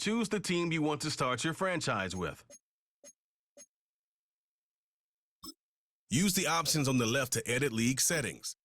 choose the team you want to start your franchise with. Use the options on the left to edit league settings.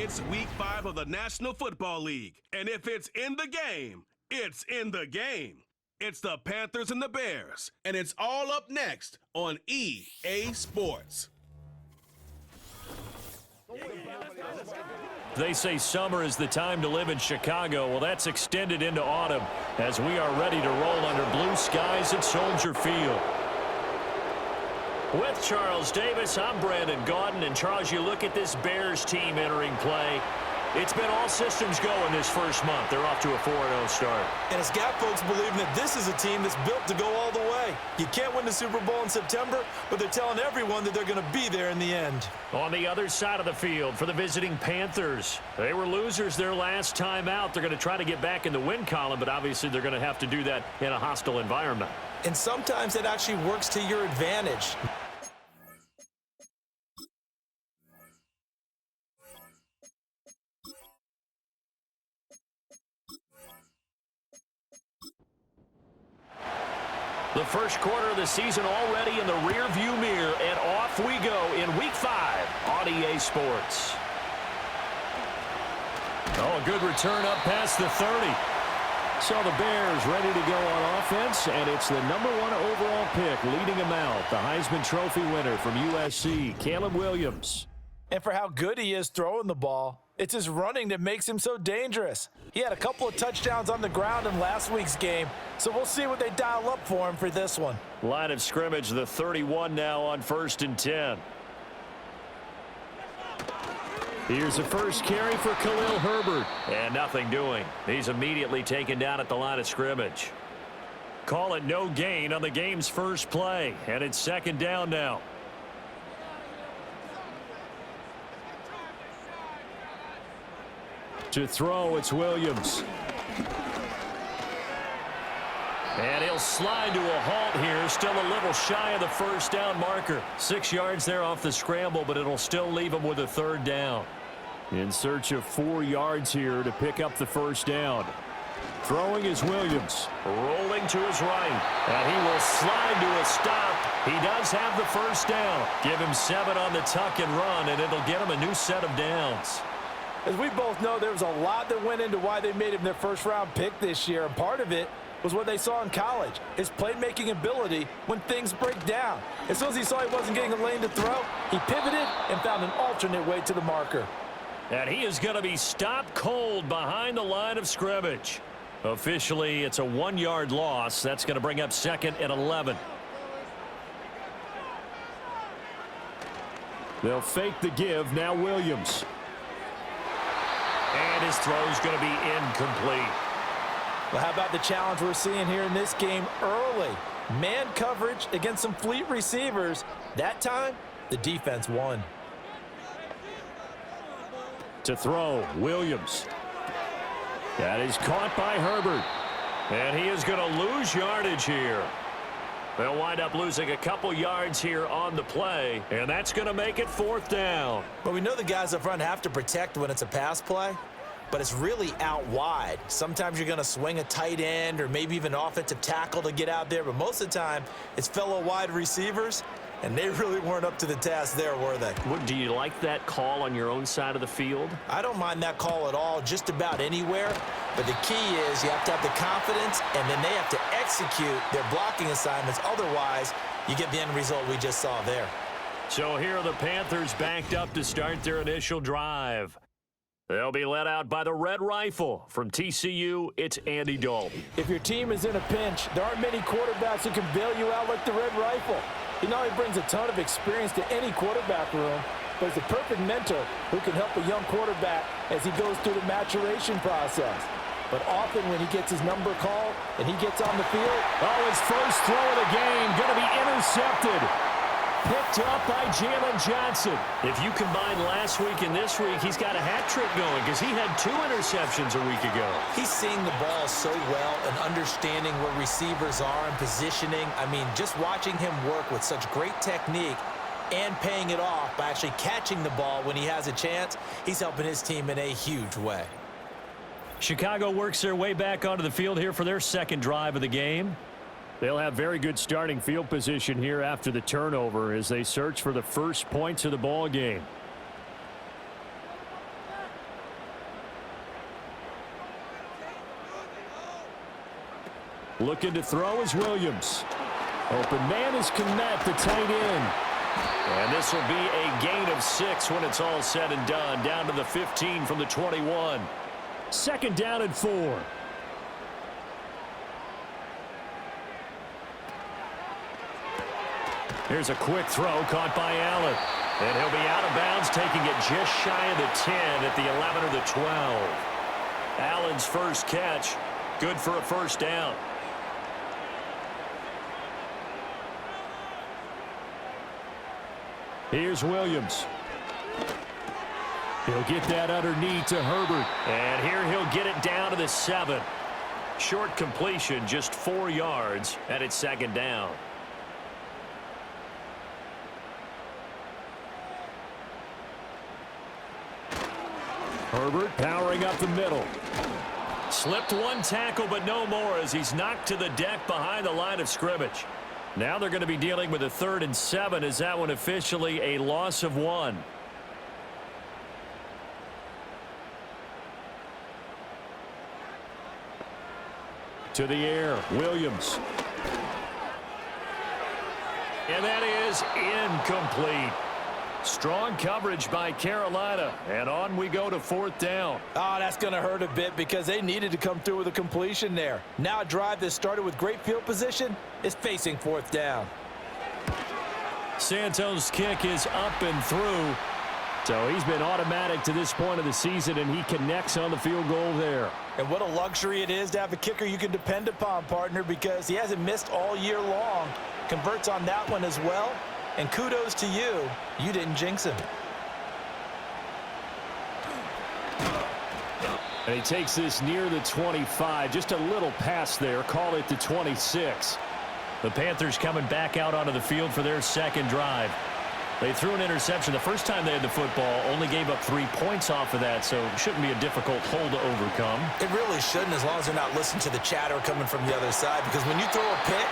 It's week 5 of the National Football League. And if it's in the game, it's in the game. It's the Panthers and the Bears. And it's all up next on EA Sports. They say summer is the time to live in Chicago. Well, that's extended into autumn as we are ready to roll under blue skies at Soldier Field. With Charles Davis, I'm Brandon Gaudin. And Charles, you look at this Bears team entering play. It's been all systems go in this first month. They're off to a 4-0 start. And it's got folks believing that this is a team that's built to go all the way. You can't win the Super Bowl in September, but they're telling everyone that they're going to be there in the end. On the other side of the field for the visiting Panthers, they were losers their last time out. They're going to try to get back in the win column, but obviously they're going to have to do that in a hostile environment. And sometimes it actually works to your advantage. The first quarter of the season already in the rear-view mirror, and off we go in Week 5 on EA Sports. Oh, a good return up past the 30. So the Bears ready to go on offense, and it's the number 1 overall pick leading them out, the Heisman Trophy winner from USC, Caleb Williams. And for how good he is throwing the ball, it's his running that makes him so dangerous. He had a couple of touchdowns on the ground in last week's game, so we'll see what they dial up for him for this one. Line of scrimmage, the 31 now on 1st and 10. Here's a first carry for Khalil Herbert. And nothing doing. He's immediately taken down at the line of scrimmage. Call it no gain on the game's first play, and it's 2nd down now. To throw, it's Williams. And he'll slide to a halt here. Still a little shy of the first down marker. 6 yards there off the scramble, but it'll still leave him with a 3rd down. In search of 4 yards here to pick up the first down. Throwing is Williams. Rolling to his right. And he will slide to a stop. He does have the first down. Give him 7 on the tuck and run, and it'll get him a new set of downs. As we both know, there was a lot that went into why they made him their first-round pick this year, and part of it was what they saw in college, his playmaking ability when things break down. As soon as he saw he wasn't getting a lane to throw, he pivoted and found an alternate way to the marker. And he is going to be stopped cold behind the line of scrimmage. Officially, it's a 1-yard loss. That's going to bring up 2nd and 11. They'll fake the give. Now Williams. And his throw's going to be incomplete. Well, how about the challenge we're seeing here in this game early? Man coverage against some fleet receivers. That time, the defense won. To throw, Williams. That is caught by Herbert. And he is going to lose yardage here. They'll wind up losing a couple yards here on the play, and that's going to make it 4th down. But we know the guys up front have to protect when it's a pass play, but it's really out wide. Sometimes you're going to swing a tight end or maybe even an offensive tackle to get out there, but most of the time it's fellow wide receivers, and they really weren't up to the task there, were they? Do you like that call on your own side of the field? I don't mind that call at all, just about anywhere. But the key is you have to have the confidence, and then they have to execute their blocking assignments. Otherwise, you get the end result we just saw there. So here are the Panthers backed up to start their initial drive. They'll be led out by the Red Rifle. From TCU, it's Andy Dalton. If your team is in a pinch, there aren't many quarterbacks who can bail you out like the Red Rifle. He not only brings a ton of experience to any quarterback room, but he's a perfect mentor who can help a young quarterback as he goes through the maturation process. But often when he gets his number called and he gets on the field, his first throw of the game going to be intercepted. Picked up by Jalen Johnson. If you combine last week and this week, he's got a hat trick going because he had 2 interceptions a week ago. He's seeing the ball so well and understanding where receivers are and positioning. I mean, just watching him work with such great technique and paying it off by actually catching the ball when he has a chance, he's helping his team in a huge way. Chicago works their way back onto the field here for their 2nd drive of the game. They'll have very good starting field position here after the turnover as they search for the first points of the ball game. Looking to throw is Williams. Open man is Kmet, the tight end. And this will be a gain of 6 when it's all said and done. Down to the 15 from the 21. Second down and 4. Here's a quick throw caught by Allen. And he'll be out of bounds, taking it just shy of the 10 at the 11 or the 12. Allen's first catch, good for a first down. Here's Williams. He'll get that underneath to Herbert. And here he'll get it down to the 7. Short completion, just 4 yards, and it's second down. Herbert powering up the middle. Slipped one tackle, but no more as he's knocked to the deck behind the line of scrimmage. Now they're going to be dealing with a 3rd and 7 as that one officially a loss of 1. To the air, Williams. And that is incomplete. Strong coverage by Carolina, and on we go to 4th down. Oh, that's going to hurt a bit because they needed to come through with a completion there. Now a drive that started with great field position is facing 4th down. Santos' kick is up and through. So he's been automatic to this point of the season, and he connects on the field goal there. And what a luxury it is to have a kicker you can depend upon, partner, because he hasn't missed all year long. Converts on that one as well. And kudos to you. You didn't jinx him. And he takes this near the 25. Just a little pass there. Call it the 26. The Panthers coming back out onto the field for their second drive. They threw an interception the first time they had the football. Only gave up 3 points off of that, so it shouldn't be a difficult hole to overcome. It really shouldn't, as long as they're not listening to the chatter coming from the other side. Because when you throw a pick,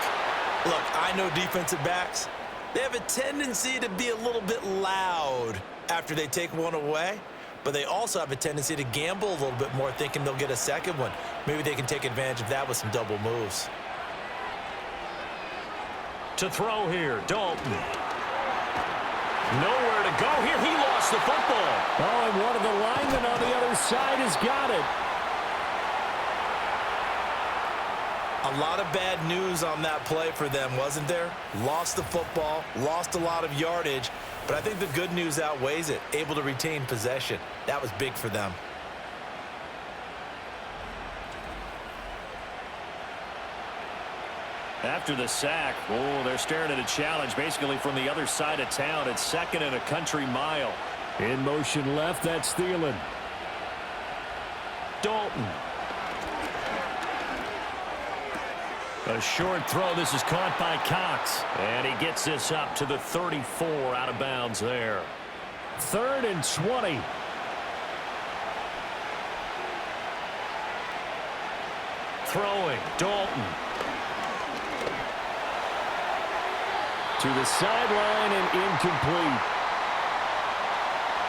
look, I know defensive backs. They have a tendency to be a little bit loud after they take one away, but they also have a tendency to gamble a little bit more, thinking they'll get a second one. Maybe they can take advantage of that with some double moves. To throw here, Dalton. Nowhere to go here. He lost the football. Oh, and one of the linemen on the other side has got it. A lot of bad news on that play for them, wasn't there? Lost the football, lost a lot of yardage, but I think the good news outweighs it. Able to retain possession. That was big for them. After the sack, oh, they're staring at a challenge basically from the other side of town. It's 2nd and a country mile. In motion left, that's Thielen. Dalton. A short throw. This is caught by Cox. And he gets this up to the 34 out of bounds there. 3rd and 20. Throwing. Dalton. To the sideline and incomplete.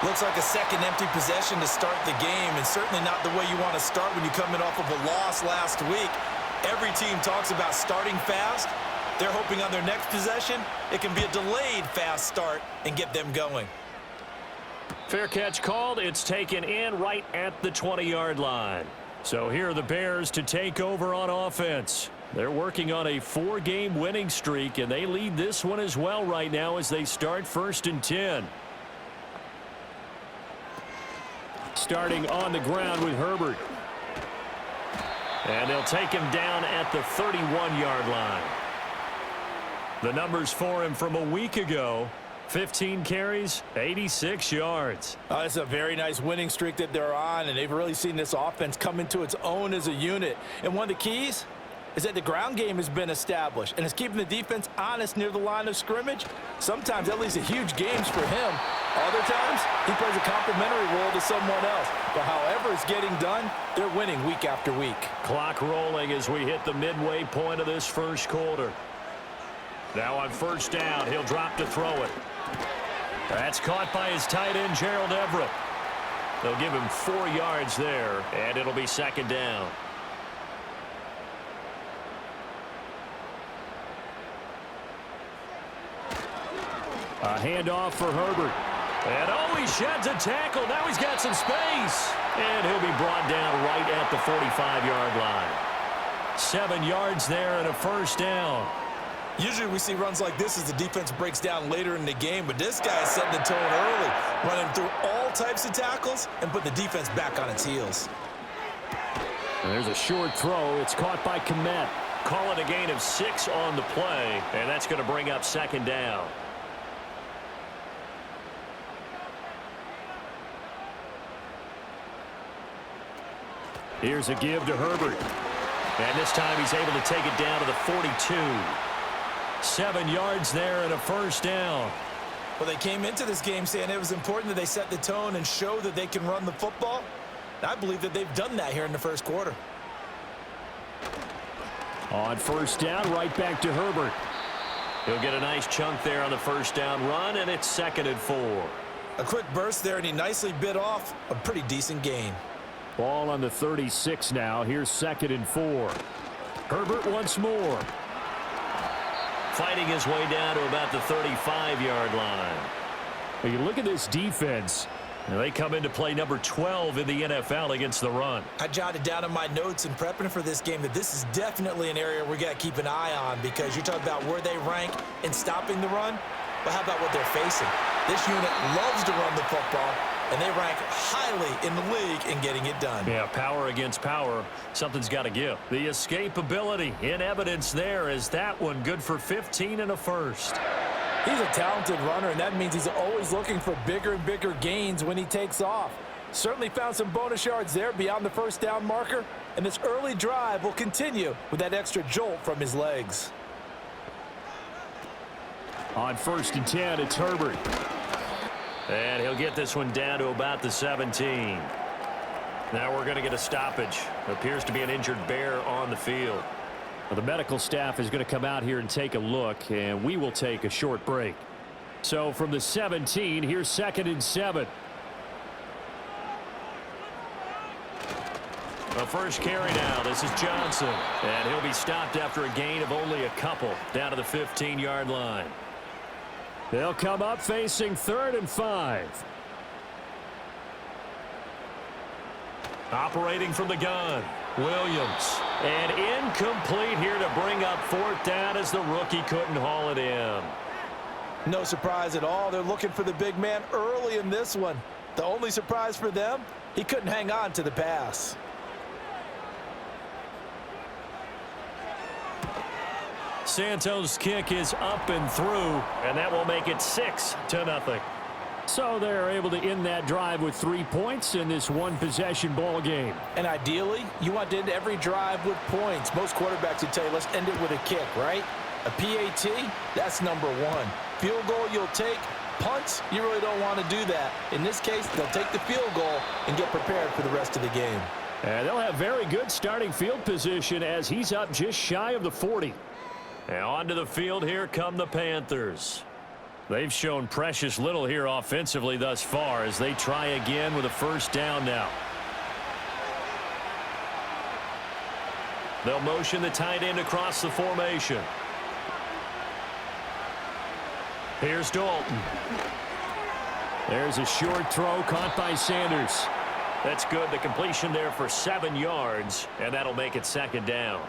Looks like a second empty possession to start the game, and certainly not the way you want to start when you come in off of a loss last week. Every team talks about starting fast. They're hoping on their next possession, it can be a delayed fast start and get them going. Fair catch called. It's taken in right at the 20-yard line. So here are the Bears to take over on offense. They're working on a 4-game winning streak, and they lead this one as well right now as they start 1st and 10. Starting on the ground with Herbert. And they'll take him down at the 31-yard line. The numbers for him from a week ago, 15 carries, 86 yards. It's a very nice winning streak that they're on, and they've really seen this offense come into its own as a unit. And one of the keys is that the ground game has been established, and it's keeping the defense honest near the line of scrimmage. Sometimes that leads to huge games for him. Other times, he plays a complimentary role to someone else. But however it's getting done, they're winning week after week. Clock rolling as we hit the midway point of this first quarter. Now on 1st down, he'll drop to throw it. That's caught by his tight end, Gerald Everett. They'll give him 4 yards there, and it'll be 2nd down. A handoff for Herbert. And oh, he sheds a tackle. Now he's got some space. And he'll be brought down right at the 45-yard line. 7 yards there and a first down. Usually we see runs like this as the defense breaks down later in the game, but this guy is setting the tone early, running through all types of tackles and put the defense back on its heels. And there's a short throw. It's caught by Komet. Calling a gain of 6 on the play, and that's going to bring up second down. Here's a give to Herbert. And this time he's able to take it down to the 42. 7 yards there and a first down. Well, they came into this game saying it was important that they set the tone and show that they can run the football. And I believe that they've done that here in the first quarter. On first down, right back to Herbert. He'll get a nice chunk there on the first down run, and it's 2nd and 4. A quick burst there, and he nicely bit off a pretty decent gain. Ball on the 36 now. Here's 2nd and 4. Herbert once more. Fighting his way down to about the 35-yard line. When you look at this defense, they come into play number 12 in the NFL against the run. I jotted down in my notes in prepping for this game that this is definitely an area we got to keep an eye on, because you're talking about where they rank in stopping the run. But how about what they're facing? This unit loves to run the football, and they rank highly in the league in getting it done. Yeah, power against power. Something's got to give. The escapability in evidence there is that one good for 15 and a first. He's a talented runner, and that means he's always looking for bigger and bigger gains when he takes off. Certainly found some bonus yards there beyond the first down marker, and this early drive will continue with that extra jolt from his legs. On 1st and 10, it's Herbert. And he'll get this one down to about the 17. Now we're going to get a stoppage. Appears to be an injured bear on the field. Well, the medical staff is going to come out here and take a look, and we will take a short break. So from the 17, here's 2nd and 7. The first carry now. This is Johnson. And he'll be stopped after a gain of only a couple down to the 15-yard line. They'll come up facing 3rd and 5. Operating from the gun, Williams. And incomplete here to bring up 4th down as the rookie couldn't haul it in. No surprise at all. They're looking for the big man early in this one. The only surprise for them, he couldn't hang on to the pass. Santos' kick is up and through, and that will make it 6-0. So they're able to end that drive with 3 points in this one-possession ball game. And ideally, you want to end every drive with points. Most quarterbacks would tell you, let's end it with a kick, right? A PAT, that's number 1. Field goal you'll take. Punts, you really don't want to do that. In this case, they'll take the field goal and get prepared for the rest of the game. And they'll have very good starting field position as he's up just shy of the 40. And onto the field here come the Panthers. They've shown precious little here offensively thus far as they try again with a first down now. They'll motion the tight end across the formation. Here's Dalton. There's a short throw caught by Sanders. That's good. The completion there for 7 yards, and that'll make it 2nd down.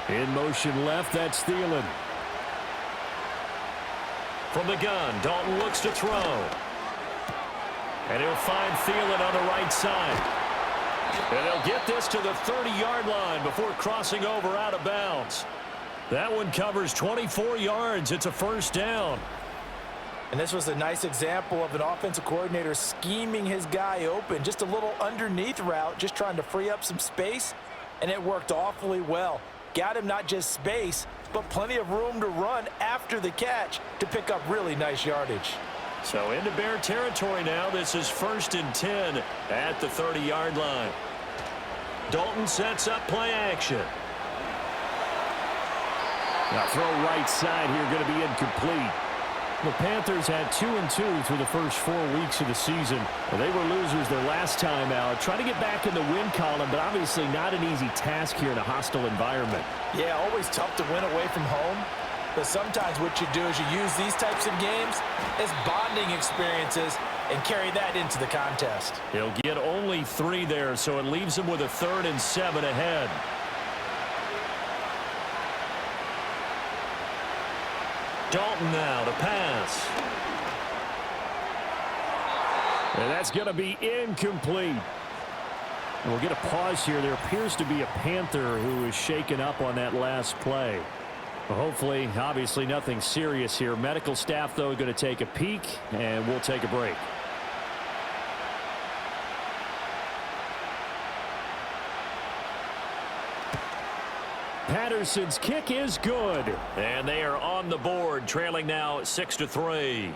In motion left, that's Thielen. From the gun, Dalton looks to throw. And he'll find Thielen on the right side. And they'll get this to the 30-yard line before crossing over out of bounds. That one covers 24 yards. It's a first down. And this was a nice example of an offensive coordinator scheming his guy open. Just a little underneath route, just trying to free up some space. And it worked awfully well. Got him not just space, but plenty of room to run after the catch to pick up really nice yardage. So into Bear territory now. This is 1st and 10 at the 30-yard line. Dalton sets up play action. Now throw right side here going to be incomplete. The Panthers had 2-2 through the first 4 weeks of the season. They were losers their last time out. Trying to get back in the win column, but obviously not an easy task here in a hostile environment. Yeah, always tough to win away from home. But sometimes what you do is you use these types of games as bonding experiences and carry that into the contest. He'll get only 3 there, so it leaves him with a 3rd and 7 ahead. Dalton now to pass. And that's going to be incomplete. And we'll get a pause here. There appears to be a Panther who is shaken up on that last play. Well, hopefully, obviously nothing serious here. Medical staff, though, going to take a peek, and we'll take a break. Patterson's kick is good. And they are on the board, trailing now 6-3.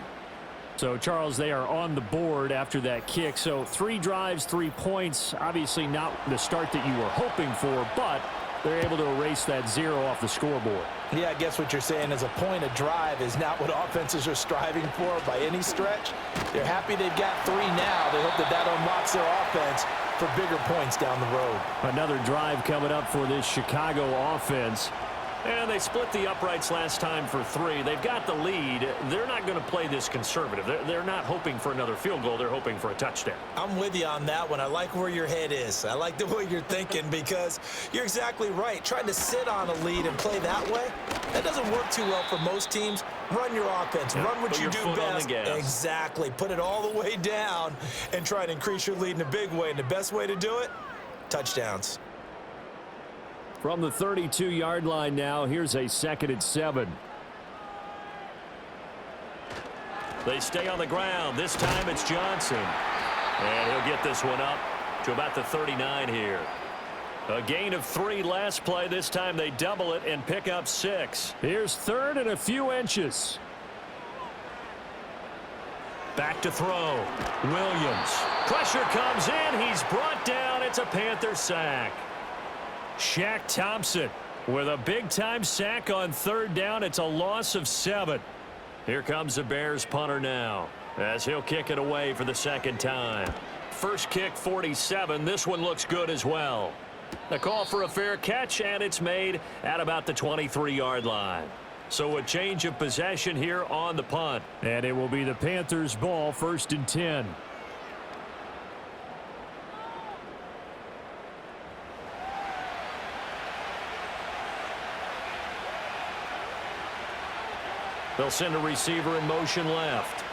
So, Charles, they are on the board after that kick. So, 3 drives, 3 points. Obviously not the start that you were hoping for, but they're able to erase that 0 off the scoreboard. Yeah, I guess what you're saying is a point of drive is not what offenses are striving for by any stretch. They're happy they've got 3 now. They hope that that unlocks their offense for bigger points down the road. Another drive coming up for this Chicago offense. And they split the uprights last time for 3. They've got the lead. They're not going to play this conservative. They're not hoping for another field goal. They're hoping for a touchdown. I'm with you on that one. I like where your head is. I like the way you're thinking because you're exactly right. Trying to sit on a lead and play that way, that doesn't work too well for most teams. Run your offense. Run what you do best. Exactly. Put it all the way down and try to increase your lead in a big way. And the best way to do it, touchdowns. From the 32-yard line now, here's a 2nd and 7. They stay on the ground. This time it's Johnson. And he'll get this one up to about the 39 here. A gain of 3 last play. This time they double it and pick up 6. Here's 3rd and a few inches. Back to throw. Williams. Pressure comes in. He's brought down. It's a Panther sack. Shaq Thompson with a big-time sack on 3rd down. It's a loss of 7. Here comes the Bears punter now as he'll kick it away for the 2nd time. First kick, 47. This one looks good as well. The call for a fair catch, and it's made at about the 23-yard line. So a change of possession here on the punt. And it will be the Panthers' ball, 1st and 10. They'll send a receiver in motion left.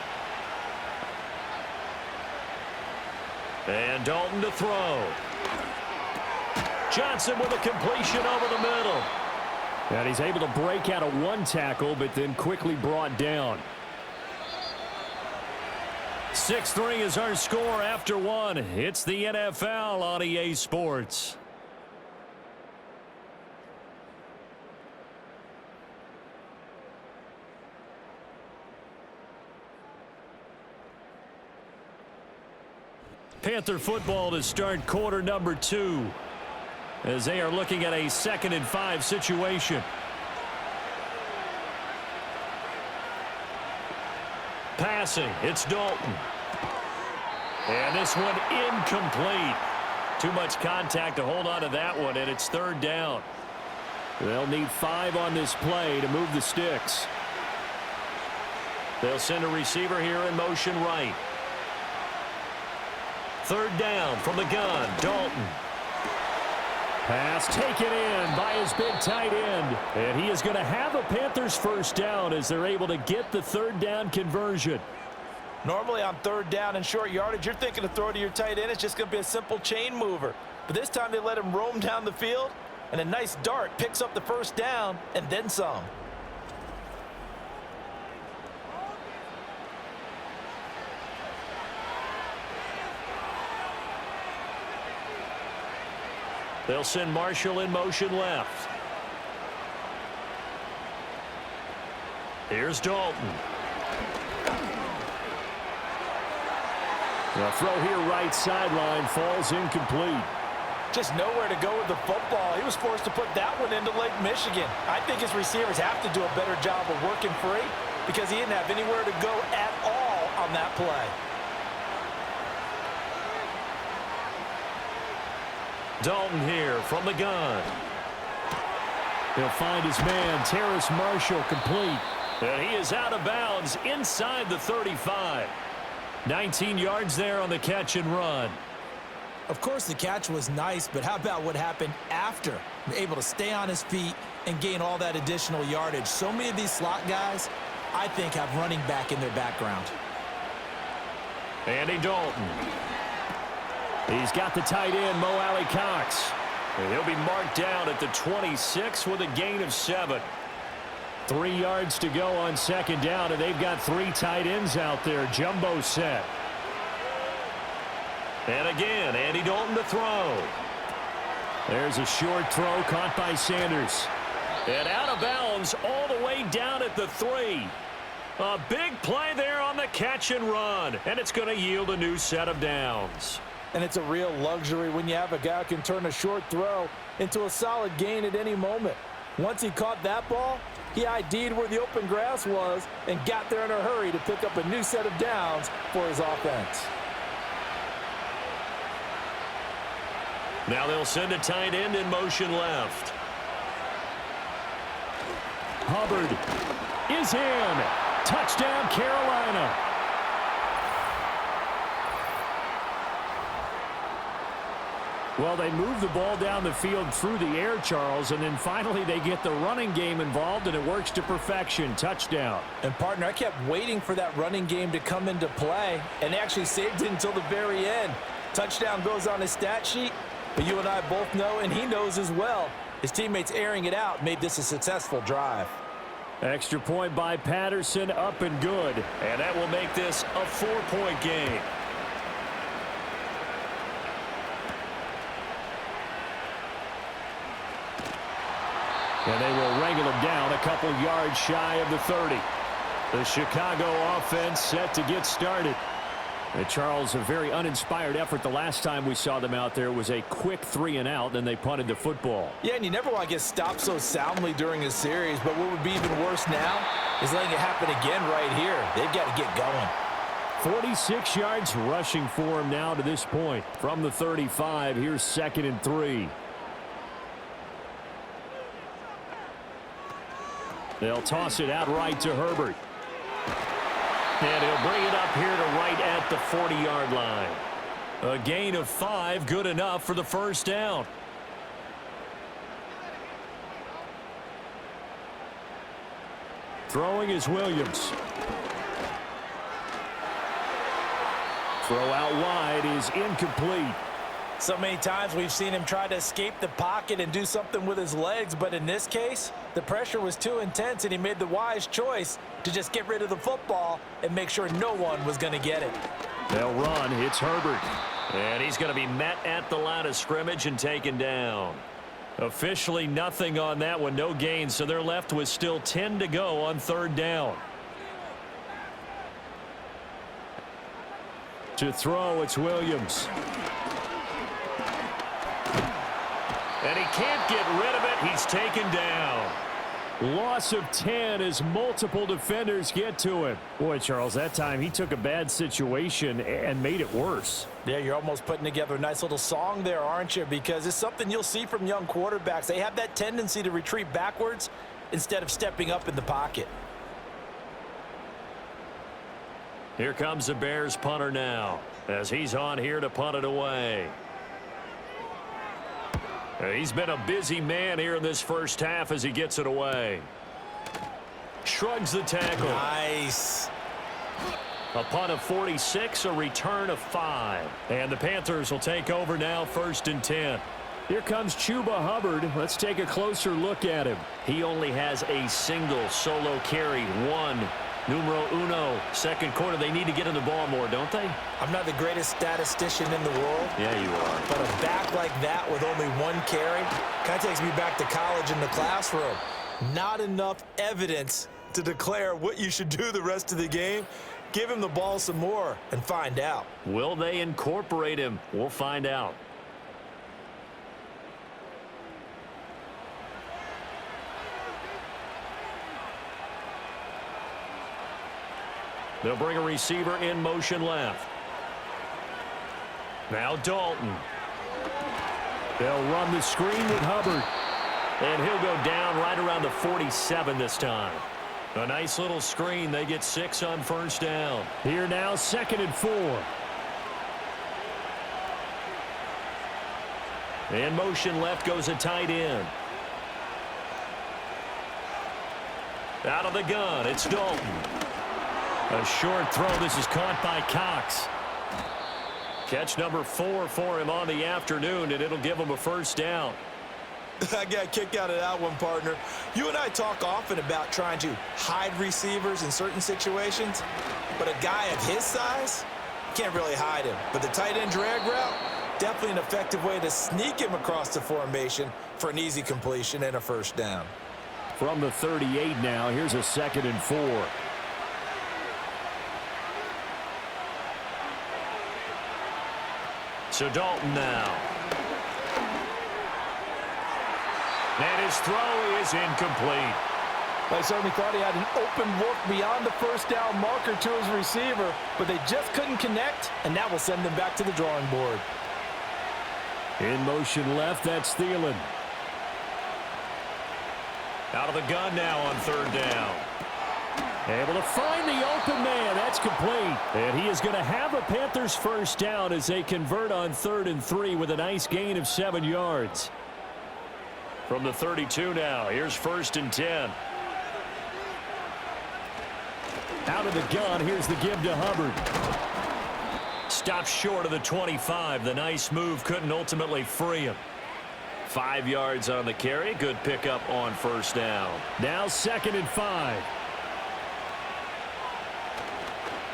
And Dalton to throw. Johnson with a completion over the middle. And he's able to break out of 1 tackle, but then quickly brought down. 6-3 is our score after 1. It's the NFL on EA Sports. Panther football to start quarter number 2 as they are looking at a 2nd and 5 situation. Passing, it's Dalton. And this one incomplete. Too much contact to hold on to that one, and it's 3rd down. They'll need 5 on this play to move the sticks. They'll send a receiver here in motion right. 3rd down from the gun, Dalton. Pass taken in by his big tight end. And he is going to have a Panthers 1st down as they're able to get the 3rd down conversion. Normally on 3rd down and short yardage, you're thinking to throw to your tight end. It's just going to be a simple chain mover. But this time they let him roam down the field, and a nice dart picks up the 1st down and then some. They'll send Marshall in motion left. Here's Dalton. The throw here right sideline falls incomplete. Just nowhere to go with the football. He was forced to put that one into Lake Michigan. I think his receivers have to do a better job of working free. because he didn't have anywhere to go at all on that play. Dalton here from the gun. He'll find his man, Terrace Marshall, complete. And he is out of bounds inside the 35. 19 yards there on the catch and run. Of course, the catch was nice, but how about what happened after? Able to stay on his feet and gain all that additional yardage. So many of these slot guys, I think, have running back in their background. Andy Dalton. He's got the tight end, Mo Alley Cox. And he'll be marked down at the 26 with a gain of 7. 3 yards to go on second down, and they've got 3 tight ends out there. Jumbo set. And again, Andy Dalton to throw. There's a short throw caught by Sanders. And out of bounds all the way down at the 3. A big play there on the catch and run. And it's going to yield a new set of downs. And it's a real luxury when you have a guy who can turn a short throw into a solid gain at any moment. Once he caught that ball, he ID'd where the open grass was and got there in a hurry to pick up a new set of downs for his offense. Now they'll send a tight end in motion left. Hubbard is in. Touchdown, Carolina. Well, they move the ball down the field through the air, Charles, and then finally they get the running game involved, and it works to perfection. Touchdown. And, partner, I kept waiting for that running game to come into play, and they actually saved it until the very end. Touchdown goes on his stat sheet, but you and I both know, and he knows as well, his teammates airing it out made this a successful drive. Extra point by Patterson, up and good. And that will make this a 4-point game. And they will wrangle him down a couple yards shy of the 30. The Chicago offense set to get started. And Charles, a very uninspired effort the last time we saw them out there was a quick 3-and-out, then they punted the football. Yeah, and you never want to get stopped so soundly during a series, but what would be even worse now is letting it happen again right here. They've got to get going. 46 yards rushing for him now to this point. From the 35, here's 2nd and 3. They'll toss it out right to Herbert. And he'll bring it up here to right at the 40-yard line. A gain of 5, good enough for the first down. Throwing is Williams. Throw out wide is incomplete. So many times we've seen him try to escape the pocket and do something with his legs, but in this case, the pressure was too intense and he made the wise choice to just get rid of the football and make sure no one was going to get it. They'll run. It's Herbert. And he's going to be met at the line of scrimmage and taken down. Officially nothing on that one, no gain, so they're left with still 10 to go on 3rd down. To throw, it's Williams. And he can't get rid of it. He's taken down. Loss of 10 as multiple defenders get to him. Boy, Charles, that time he took a bad situation and made it worse. Yeah, you're almost putting together a nice little song there, aren't you? Because it's something you'll see from young quarterbacks. They have that tendency to retreat backwards instead of stepping up in the pocket. Here comes the Bears punter now as he's on here to punt it away. He's been a busy man here in this first half as he gets it away. Shrugs the tackle. Nice. A punt of 46, a return of 5. And the Panthers will take over now, 1st and 10. Here comes Chuba Hubbard. Let's take a closer look at him. He only has a single solo carry, 1. Numero uno, 2nd quarter. They need to get in the ball more, don't they? I'm not the greatest statistician in the world. Yeah, you are. But a back like that with only 1 carry kind of takes me back to college in the classroom. Not enough evidence to declare what you should do the rest of the game. Give him the ball some more and find out. Will they incorporate him? We'll find out. They'll bring a receiver in motion left. Now Dalton. They'll run the screen with Hubbard. And he'll go down right around the 47 this time. A nice little screen. They get 6 on first down. Here now, 2nd and 4. In motion left goes a tight end. Out of the gun, it's Dalton. A short throw. This is caught by Cox. Catch number 4 for him on the afternoon, and it'll give him a first down. I got a kick out of that one, partner. You and I talk often about trying to hide receivers in certain situations, but a guy of his size, can't really hide him. But the tight end drag route, definitely an effective way to sneak him across the formation for an easy completion and a first down. From the 38 now, here's a 2nd and 4. So Dalton now. And his throw is incomplete. I certainly thought he had an open look beyond the first down marker to his receiver, but they just couldn't connect, and that will send them back to the drawing board. In motion left, that's Thielen. Out of the gun now on 3rd down. Able to find the open man. That's complete. And he is going to have a Panthers first down as they convert on 3rd and 3 with a nice gain of 7 yards. From the 32 now, here's 1st and 10. Out of the gun, here's the give to Hubbard. Stops short of the 25. The nice move couldn't ultimately free him. 5 yards on the carry. Good pickup on first down. Now 2nd and 5.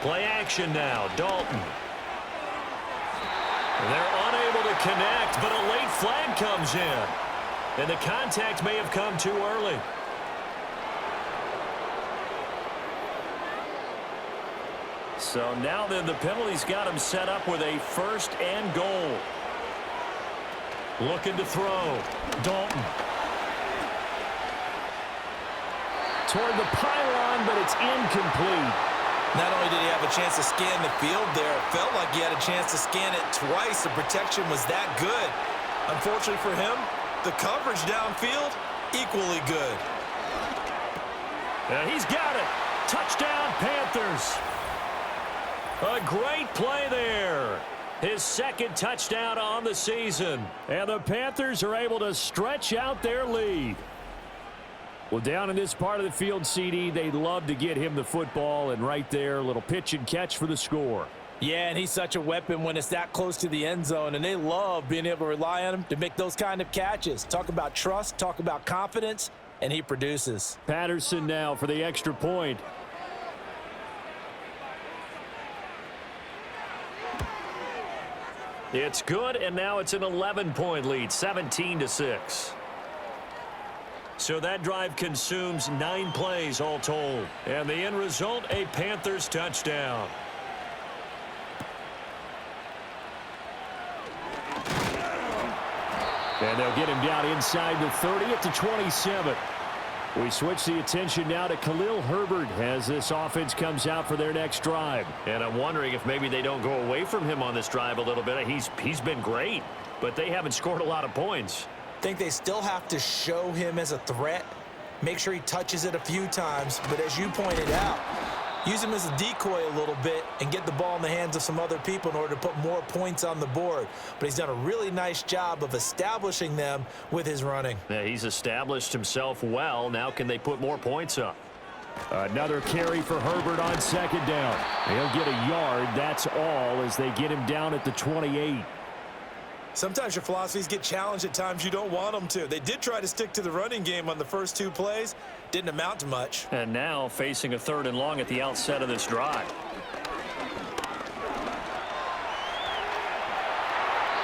Play action now. Dalton. They're unable to connect, but a late flag comes in. And the contact may have come too early. So now then the penalty's got him set up with a 1st and goal. Looking to throw. Dalton. Toward the pylon, but it's incomplete. Not only did he have a chance to scan the field there, it felt like he had a chance to scan it twice. The protection was that good. Unfortunately for him, the coverage downfield, equally good. And he's got it. Touchdown, Panthers. A great play there. His 2nd touchdown on the season. And the Panthers are able to stretch out their lead. Well, down in this part of the field, CD, they'd love to get him the football, and right there, a little pitch and catch for the score. Yeah, and he's such a weapon when it's that close to the end zone, and they love being able to rely on him to make those kind of catches. Talk about trust, talk about confidence, and he produces. Patterson now for the extra point. It's good, and now it's an 11-point lead, 17-6. So that drive consumes 9 plays all told. And the end result, a Panthers touchdown. And they'll get him down inside the 30 at the 27. We switch the attention now to Khalil Herbert as this offense comes out for their next drive. And I'm wondering if maybe they don't go away from him on this drive a little bit. He's been great, but they haven't scored a lot of points. I think they still have to show him as a threat, make sure he touches it a few times, but as you pointed out, use him as a decoy a little bit and get the ball in the hands of some other people in order to put more points on the board. But he's done a really nice job of establishing them with his running. Yeah, he's established himself well. Now can they put more points up? Another carry for Herbert on 2nd down. He'll get a yard, that's all, as they get him down at the 28. Sometimes your philosophies get challenged at times you don't want them to. They did try to stick to the running game on the first 2 plays. Didn't amount to much. And now facing a 3rd and long at the outset of this drive.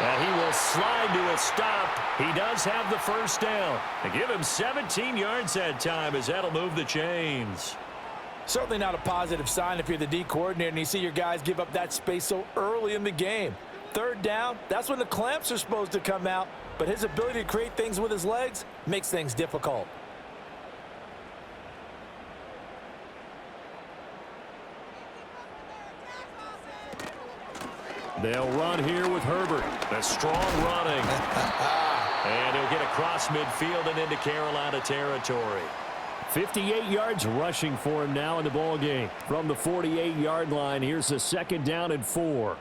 And he will slide to a stop. He does have the first down. They give him 17 yards that time as that'll move the chains. Certainly not a positive sign if you're the D coordinator and you see your guys give up that space so early in the game. 3rd down, that's when the clamps are supposed to come out, but his ability to create things with his legs makes things difficult. They'll run here with Herbert. A strong running. And he'll get across midfield and into Carolina territory. 58 yards rushing for him now in the ball game. From the 48-yard line, here's a 2nd down and 4.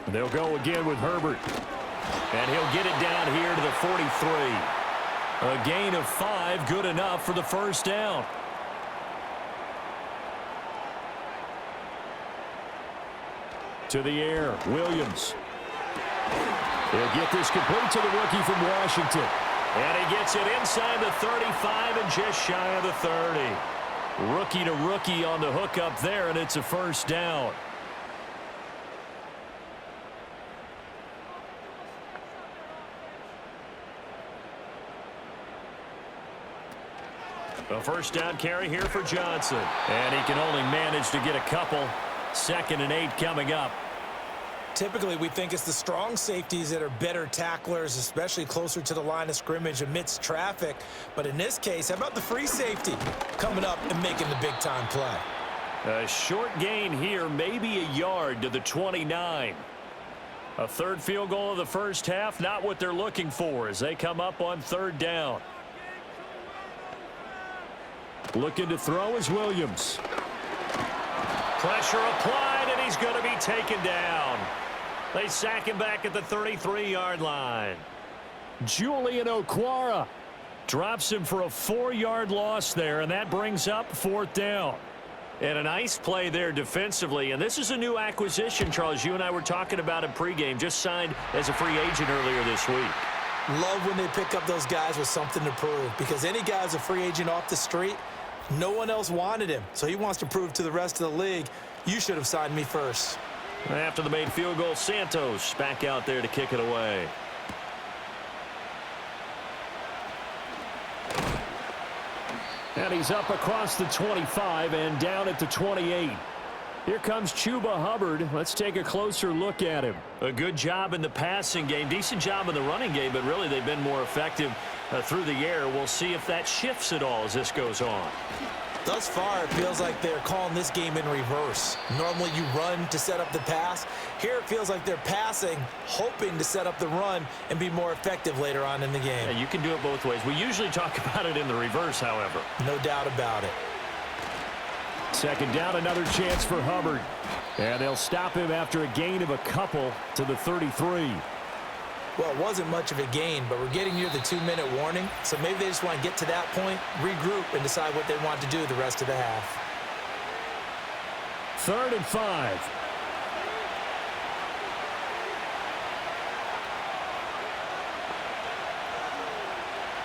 They'll go again with Herbert. And he'll get it down here to the 43. A gain of 5, good enough for the 1st down. To the air, Williams. He'll get this complete to the rookie from Washington. And he gets it inside the 35 and just shy of the 30. Rookie to rookie on the hook up there, and it's a 1st down. A 1st down carry here for Johnson. And he can only manage to get a couple. 2nd and 8 coming up. Typically, we think it's the strong safeties that are better tacklers, especially closer to the line of scrimmage amidst traffic. But in this case, how about the free safety coming up and making the big-time play? A short gain here, maybe a yard to the 29. A 3rd field goal of the 1st half, not what they're looking for as they come up on 3rd down. Looking to throw is Williams. Pressure applied, and he's going to be taken down. They sack him back at the 33-yard line. Julian Okwara drops him for a 4-yard loss there, and that brings up 4th down. And a nice play there defensively. And this is a new acquisition, Charles. You and I were talking about it pregame. Just signed as a free agent earlier this week. Love when they pick up those guys with something to prove, because any guy's a free agent off the street, no one else wanted him. So he wants to prove to the rest of the league, you should have signed me first. After the made field goal, Santos back out there to kick it away. And he's up across the 25 and down at the 28. Here comes Chuba Hubbard. Let's take a closer look at him. A good job in the passing game. Decent job in the running game, but really they've been more effective through the air. We'll see if that shifts at all as this goes on. Thus far, it feels like they're calling this game in reverse. Normally you run to set up the pass. Here it feels like they're passing, hoping to set up the run and be more effective later on in the game. Yeah, you can do it both ways. We usually talk about it in the reverse, however. No doubt about it. 2nd down, another chance for Hubbard. And they'll stop him after a gain of a couple to the 33. Well, it wasn't much of a gain, but we're getting near the 2-minute warning, so maybe they just want to get to that point, regroup, and decide what they want to do the rest of the half. 3rd and 5.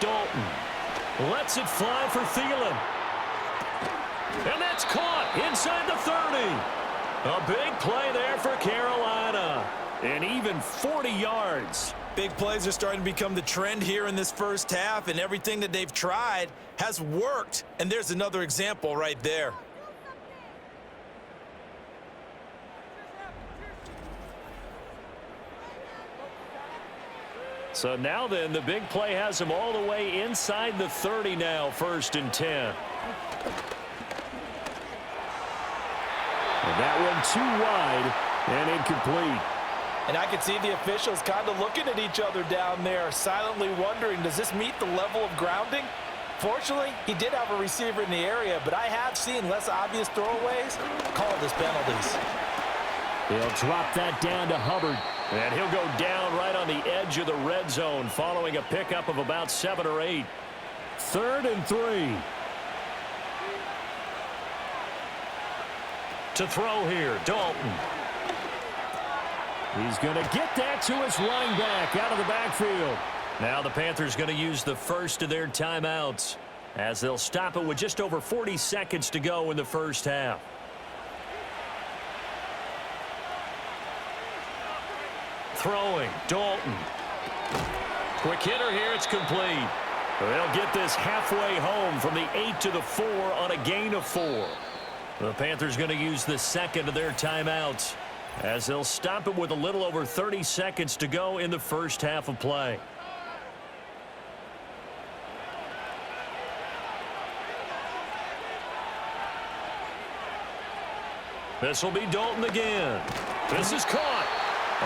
Dalton lets it fly for Thielen. And that's caught inside the 30. A big play there for Carolina. And even 40 yards. Big plays are starting to become the trend here in this 1st half, and everything that they've tried has worked. And there's another example right there. So now then, the big play has them all the way inside the 30 now, 1st and 10. And that one too wide and incomplete. And I can see the officials kind of looking at each other down there, silently wondering, does this meet the level of grounding? Fortunately, he did have a receiver in the area, but I have seen less obvious throwaways called as penalties. He'll drop that down to Hubbard. And he'll go down right on the edge of the red zone following a pickup of about 7 or 8. 3rd and 3. To throw here, Dalton. He's going to get that to his running back out of the backfield. Now the Panthers going to use the first of their timeouts as they'll stop it with just over 40 seconds to go in the 1st half. Throwing, Dalton. Quick hitter here, it's complete. They'll get this halfway home from the 8 to the 4 on a gain of 4. The Panthers going to use the 2nd of their timeouts as they'll stop it with a little over 30 seconds to go in the 1st half of play. This will be Dalton again. This is caught.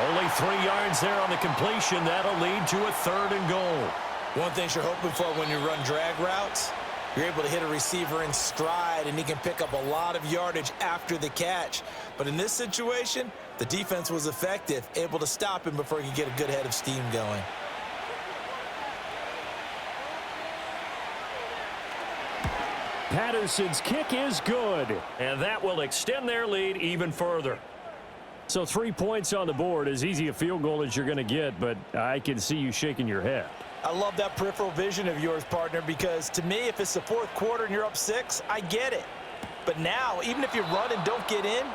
Only 3 yards there on the completion. That'll lead to a 3rd and goal. One thing you're hoping for when you run drag routes, you're able to hit a receiver in stride, and he can pick up a lot of yardage after the catch. But in this situation, the defense was effective, able to stop him before he could get a good head of steam going. Patterson's kick is good, and that will extend their lead even further. So 3 points on the board, as easy a field goal as you're going to get, but I can see you shaking your head. I love that peripheral vision of yours, partner, because to me, if it's the 4th quarter and you're up 6, I get it. But now, even if you run and don't get in,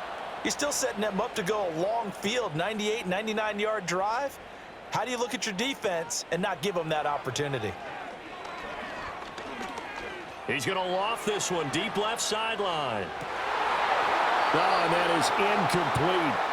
you're still setting them up to go a long field, 98, 99-yard drive. How do you look at your defense and not give them that opportunity? He's going to loft this one deep left sideline. Oh, and that is incomplete.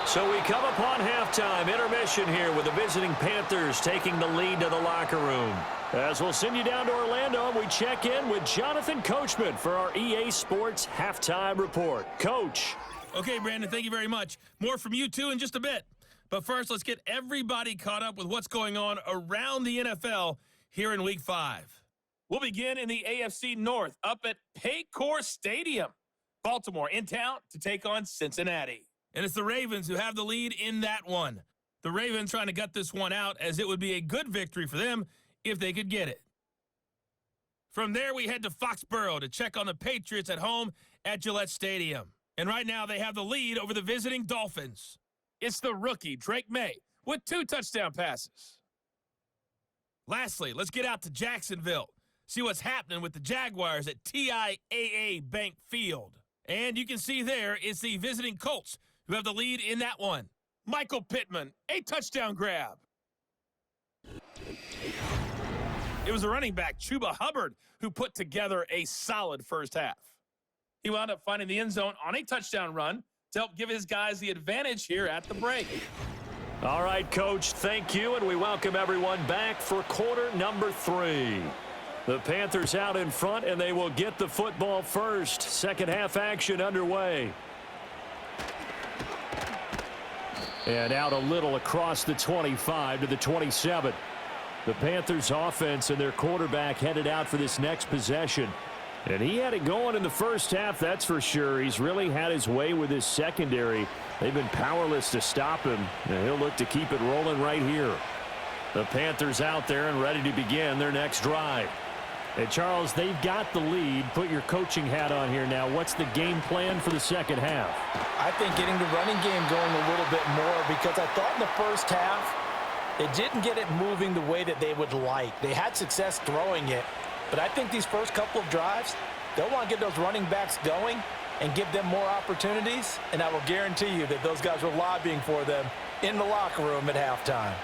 So we come upon halftime, intermission here with the visiting Panthers taking the lead to the locker room. As we'll send you down to Orlando, and we check in with Jonathan Coachman for our EA Sports Halftime Report. Coach. Okay, Brandon, thank you very much. More from you, too, in just a bit. But first, let's get everybody caught up with what's going on around the NFL here in Week 5. We'll begin in the AFC North up at Paycor Stadium. Baltimore in town to take on Cincinnati. And it's the Ravens who have the lead in that one. The Ravens trying to gut this one out, as it would be a good victory for them if they could get it. From there, we head to Foxborough to check on the Patriots at home at Gillette Stadium. And right now, they have the lead over the visiting Dolphins. It's the rookie, Drake May, with 2 touchdown passes. Lastly, let's get out to Jacksonville. See what's happening with the Jaguars at TIAA Bank Field. And you can see there it's the visiting Colts who have the lead in that one. Michael Pittman, a touchdown grab. It was the running back, Chuba Hubbard, who put together a solid first half. He wound up finding the end zone on a touchdown run to help give his guys the advantage here at the break. All right, Coach, thank you, and we welcome everyone back for quarter number 3. The Panthers out in front, and they will get the football first. Second half action underway. And out a little across the 25 to the 27. The Panthers offense and their quarterback headed out for this next possession. And he had it going in the first half, that's for sure. He's really had his way with his secondary. They've been powerless to stop him, and he'll look to keep it rolling right here. The Panthers out there and ready to begin their next drive. And, Charles, they've got the lead. Put your coaching hat on here now. What's the game plan for the second half? I think getting the running game going a little bit more, because I thought in the first half they didn't get it moving the way that they would like. They had success throwing it, but I think these first couple of drives, they'll want to get those running backs going and give them more opportunities, and I will guarantee you that those guys were lobbying for them in the locker room at halftime.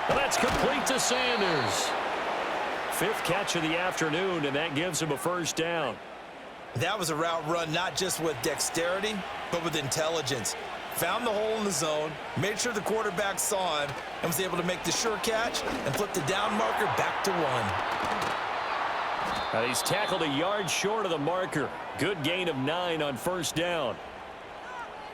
Well, that's complete to Sanders. 5th catch of the afternoon, and that gives him a first down. That was a route run not just with dexterity, but with intelligence. Found the hole in the zone, made sure the quarterback saw him, and was able to make the sure catch and flip the down marker back to 1. Now he's tackled a yard short of the marker. Good gain of 9 on first down.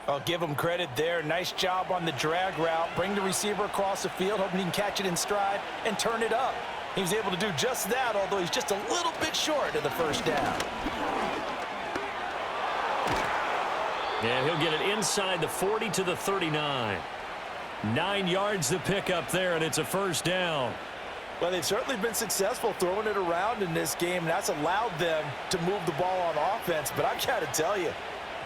I'll give him credit there. Nice job on the drag route. Bring the receiver across the field, hoping he can catch it in stride and turn it up. He was able to do just that, although he's just a little bit short of the first down. And he'll get it inside the 40 to the 39. 9 yards to pick up there, and it's a first down. Well, they've certainly been successful throwing it around in this game, and that's allowed them to move the ball on offense. But I've got to tell you,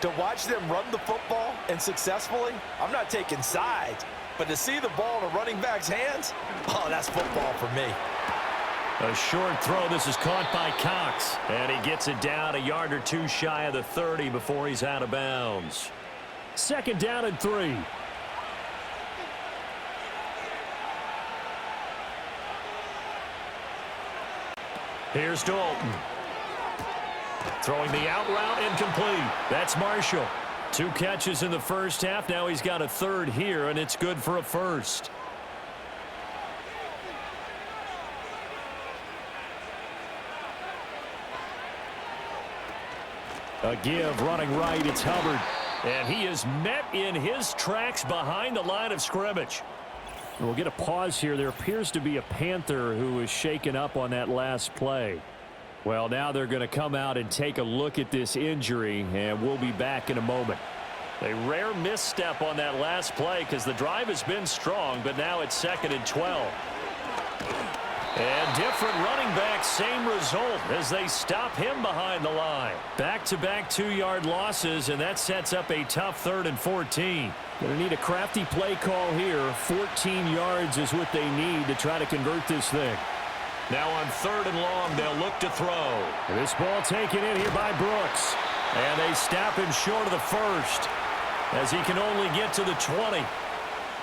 to watch them run the football and successfully, I'm not taking sides, but to see the ball in a running back's hands, oh, that's football for me. A short throw. This is caught by Cox. And he gets it down a yard or 2 shy of the 30 before he's out of bounds. Second down and 3. Here's Dalton. Throwing the out route, incomplete. That's Marshall. 2 catches in the first half. Now he's got a 3rd here, and it's good for a first. A give running right. It's Hubbard. And he is met in his tracks behind the line of scrimmage. We'll get a pause here. There appears to be a Panther who is shaken up on that last play. Well, now they're going to come out and take a look at this injury, and we'll be back in a moment. A rare misstep on that last play because the drive has been strong, but now it's 2nd and 12. And different running back, same result as they stop him behind the line. Back-to-back 2-yard losses, and that sets up a tough 3rd and 14. Going to need a crafty play call here. 14 yards is what they need to try to convert this thing. Now on 3rd and long, they'll look to throw. This ball taken in here by Brooks. And they stop him short of the first as he can only get to the 20.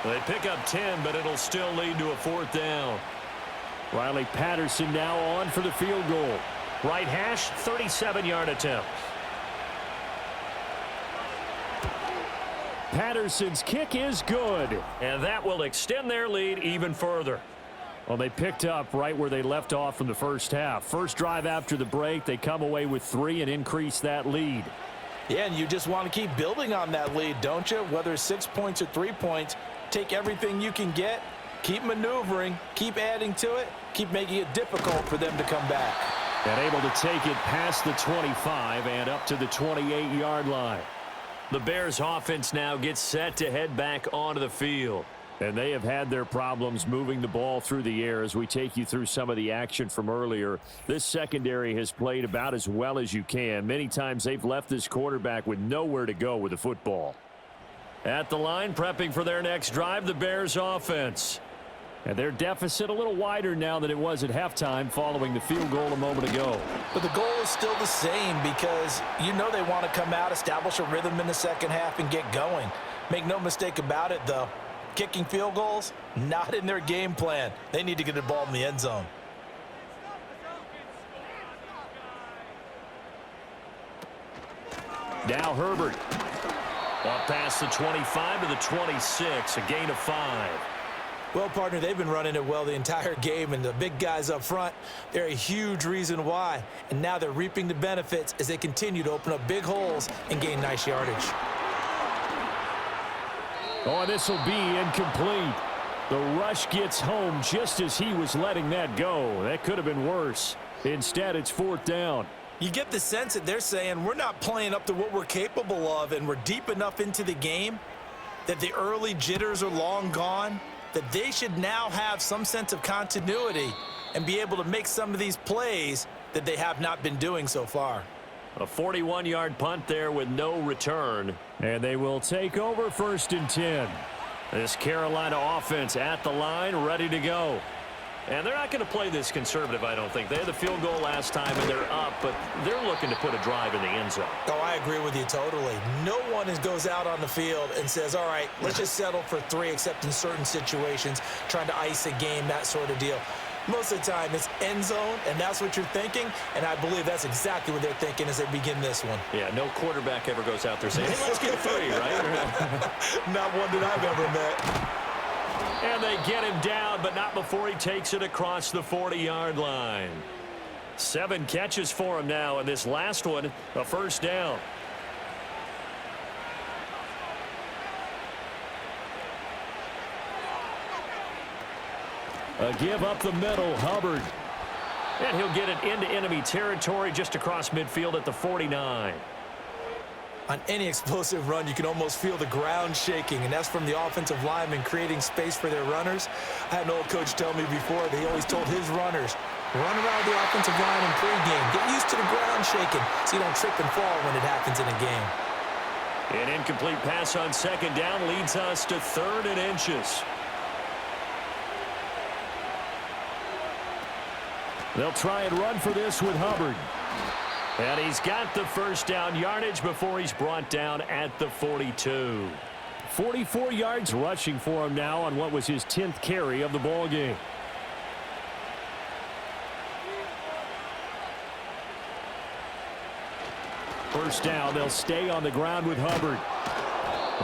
They pick up 10, but it'll still lead to a 4th down. Riley Patterson now on for the field goal. Right hash, 37-yard attempt. Patterson's kick is good, and that will extend their lead even further. Well, they picked up right where they left off from the first half. First drive after the break, they come away with 3 and increase that lead. Yeah, and you just want to keep building on that lead, don't you? Whether it's 6 points or 3 points, take everything you can get, keep maneuvering, keep adding to it, keep making it difficult for them to come back. And able to take it past the 25 and up to the 28-yard line. The Bears offense now gets set to head back onto the field. And they have had their problems moving the ball through the air as we take you through some of the action from earlier. This secondary has played about as well as you can. Many times they've left this quarterback with nowhere to go with the football. At the line, prepping for their next drive, the Bears offense. And their deficit a little wider now than it was at halftime following the field goal a moment ago. But the goal is still the same because you know they want to come out, establish a rhythm in the second half, and get going. Make no mistake about it, though. Kicking field goals, not in their game plan. They need to get the ball in the end zone. Now Herbert. Up past the 25 to the 26, a gain of 5. Well, partner, they've been running it well the entire game, and the big guys up front, they're a huge reason why. And now they're reaping the benefits as they continue to open up big holes and gain nice yardage. Oh, this will be incomplete. The rush gets home just as he was letting that go. That could have been worse. Instead, it's 4th down. You get the sense that they're saying we're not playing up to what we're capable of, and we're deep enough into the game that the early jitters are long gone, that they should now have some sense of continuity and be able to make some of these plays that they have not been doing so far. A 41-yard punt there with no return. And they will take over 1st and 10. This Carolina offense at the line, ready to go. And they're not going to play this conservative, I don't think. They had the field goal last time, and they're up, but they're looking to put a drive in the end zone. Oh, I agree with you totally. No one goes out on the field and says, all right, let's just settle for 3, except in certain situations, trying to ice a game, that sort of deal. Most of the time, it's end zone, and that's what you're thinking, and I believe that's exactly what they're thinking as they begin this one. Yeah, no quarterback ever goes out there saying, hey, let's get 3, right? Not one that I've ever met. And they get him down, but not before he takes it across the 40-yard line. 7 catches for him now, and this last one, a 1st down. A give up the middle, Hubbard. And he'll get it into enemy territory just across midfield at the 49. On any explosive run, you can almost feel the ground shaking, and that's from the offensive linemen creating space for their runners. I had an old coach tell me before that he always told his runners, run around the offensive line in pregame. Get used to the ground shaking so you don't trip and fall when it happens in a game. An incomplete pass on 2nd down leads us to 3rd and inches. They'll try and run for this with Hubbard. And he's got the 1st down yardage before he's brought down at the 42. 44 yards rushing for him now on what was his 10th carry of the ball game. First down, they'll stay on the ground with Hubbard.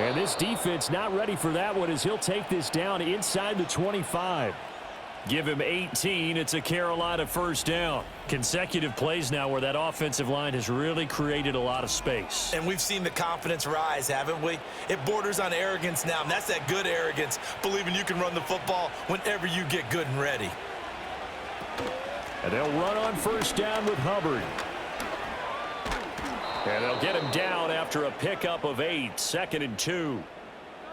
And this defense not ready for that one as he'll take this down inside the 25. Give him 18. It's a Carolina first down. Consecutive plays now where that offensive line has really created a lot of space. And we've seen the confidence rise, haven't we? It borders on arrogance now, and that's that good arrogance, believing you can run the football whenever you get good and ready. And they'll run on first down with Hubbard. And they'll get him down after a pickup of 8, 2nd and 2.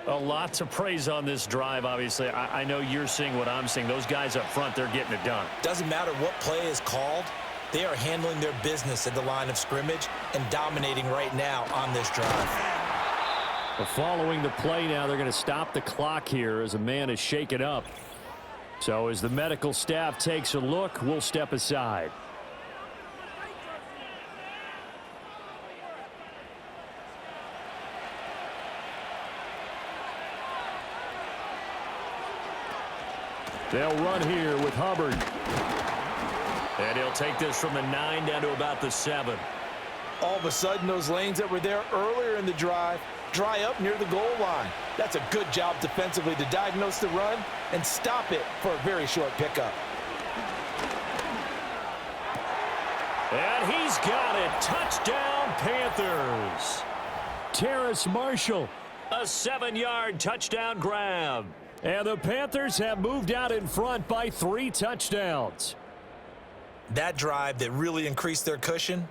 A lot to praise on this drive, obviously. I know you're seeing what I'm seeing. Those guys up front, they're getting it done. Doesn't matter what play is called. They are handling their business at the line of scrimmage and dominating right now on this drive. Well, following the play now, they're going to stop the clock here as a man is shaken up. So as the medical staff takes a look, we'll step aside. They'll run here with Hubbard. And he'll take this from the 9 down to about the 7. All of a sudden, those lanes that were there earlier in the drive dry up near the goal line. That's a good job defensively to diagnose the run and stop it for a very short pickup. And he's got it. Touchdown, Panthers. Terrace Marshall, a 7-yard touchdown grab. And the Panthers have moved out in front by 3 touchdowns. That drive that really increased their cushion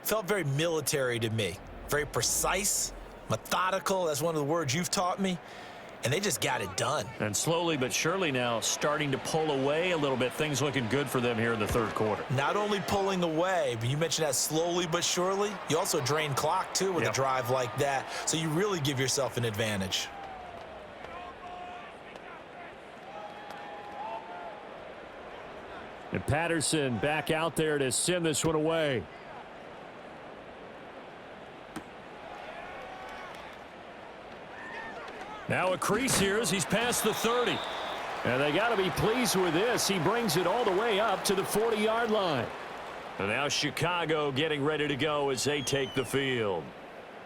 felt very military to me. Very precise, methodical. That's one of the words you've taught me. And they just got it done. And slowly but surely now starting to pull away a little bit. Things looking good for them here in the third quarter. Not only pulling away, but you mentioned that slowly but surely. You also drain clock, too, with a drive like that. So you really give yourself an advantage. And Patterson back out there to send this one away. Now a crease here as he's past the 30. And they got to be pleased with this. He brings it all the way up to the 40-yard line. And now Chicago getting ready to go as they take the field.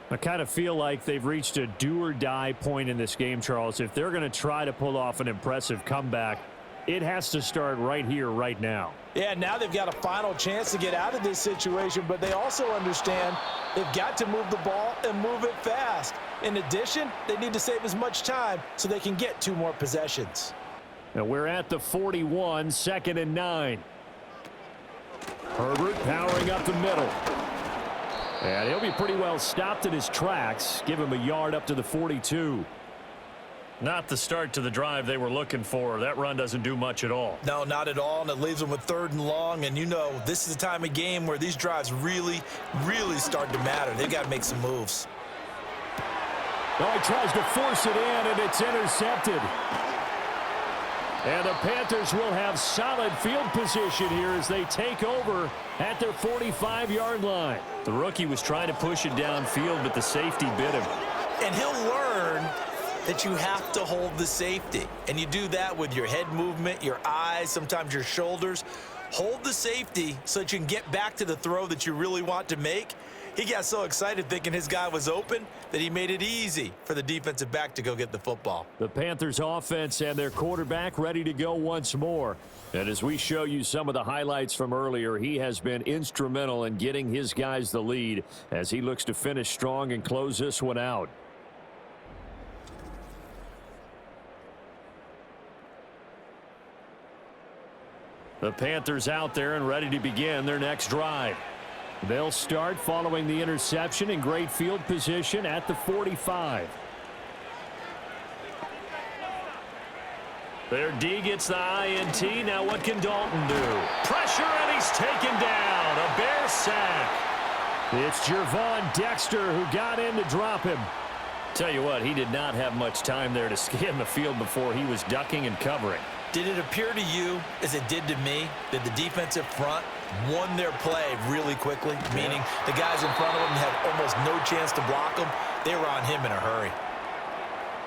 I kind of feel like they've reached a do-or-die point in this game, Charles. If they're going to try to pull off an impressive comeback, it has to start right here, right now. Yeah, now they've got a final chance to get out of this situation, but they also understand they've got to move the ball and move it fast. In addition, they need to save as much time so they can get 2 more possessions. Now we're at the 41, 2nd and 9. Herbert powering up the middle. And he'll be pretty well stopped in his tracks. Give him a yard up to the 42. Not the start to the drive they were looking for. That run doesn't do much at all. No, not at all, and it leaves them with 3rd and long. And you know, this is the time of game where these drives really, really start to matter. They've got to make some moves. Oh, he tries to force it in, and it's intercepted. And the Panthers will have solid field position here as they take over at their 45-yard line. The rookie was trying to push it downfield, but the safety bit him. And he'll learn that you have to hold the safety. And you do that with your head movement, your eyes, sometimes your shoulders. Hold the safety so that you can get back to the throw that you really want to make. He got so excited thinking his guy was open that he made it easy for the defensive back to go get the football. The Panthers offense and their quarterback ready to go once more. And as we show you some of the highlights from earlier, he has been instrumental in getting his guys the lead as he looks to finish strong and close this one out. The Panthers out there and ready to begin their next drive. They'll start following the interception in great field position at the 45. Their D gets the INT. Now what can Dalton do? Pressure, and he's taken down. A Bear sack. It's Gervon Dexter who got in to drop him. Tell you what, he did not have much time there to scan the field before he was ducking and covering. Did it appear to you, as it did to me, that the defensive front won their play really quickly? Meaning the guys in front of them had almost no chance to block them. They were on him in a hurry.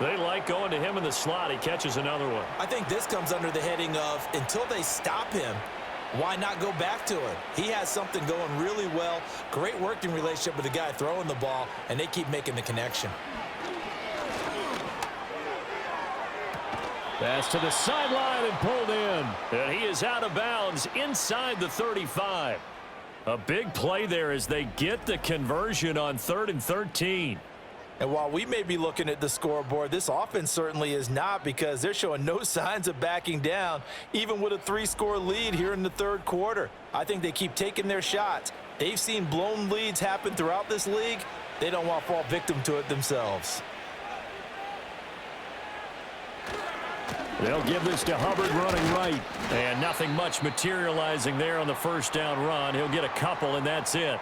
They like going to him in the slot. He catches another one. I think this comes under the heading of, until they stop him, why not go back to him? He has something going really well. Great working relationship with the guy throwing the ball, and they keep making the connection. Pass to the sideline and pulled in. And he is out of bounds inside the 35. A big play there as they get the conversion on 3rd and 13. And while we may be looking at the scoreboard, this offense certainly is not, because they're showing no signs of backing down, even with a 3-score lead here in the third quarter. I think they keep taking their shots. They've seen blown leads happen throughout this league. They don't want to fall victim to it themselves. They'll give this to Hubbard running right. And nothing much materializing there on the first down run. He'll get a couple, and that's it.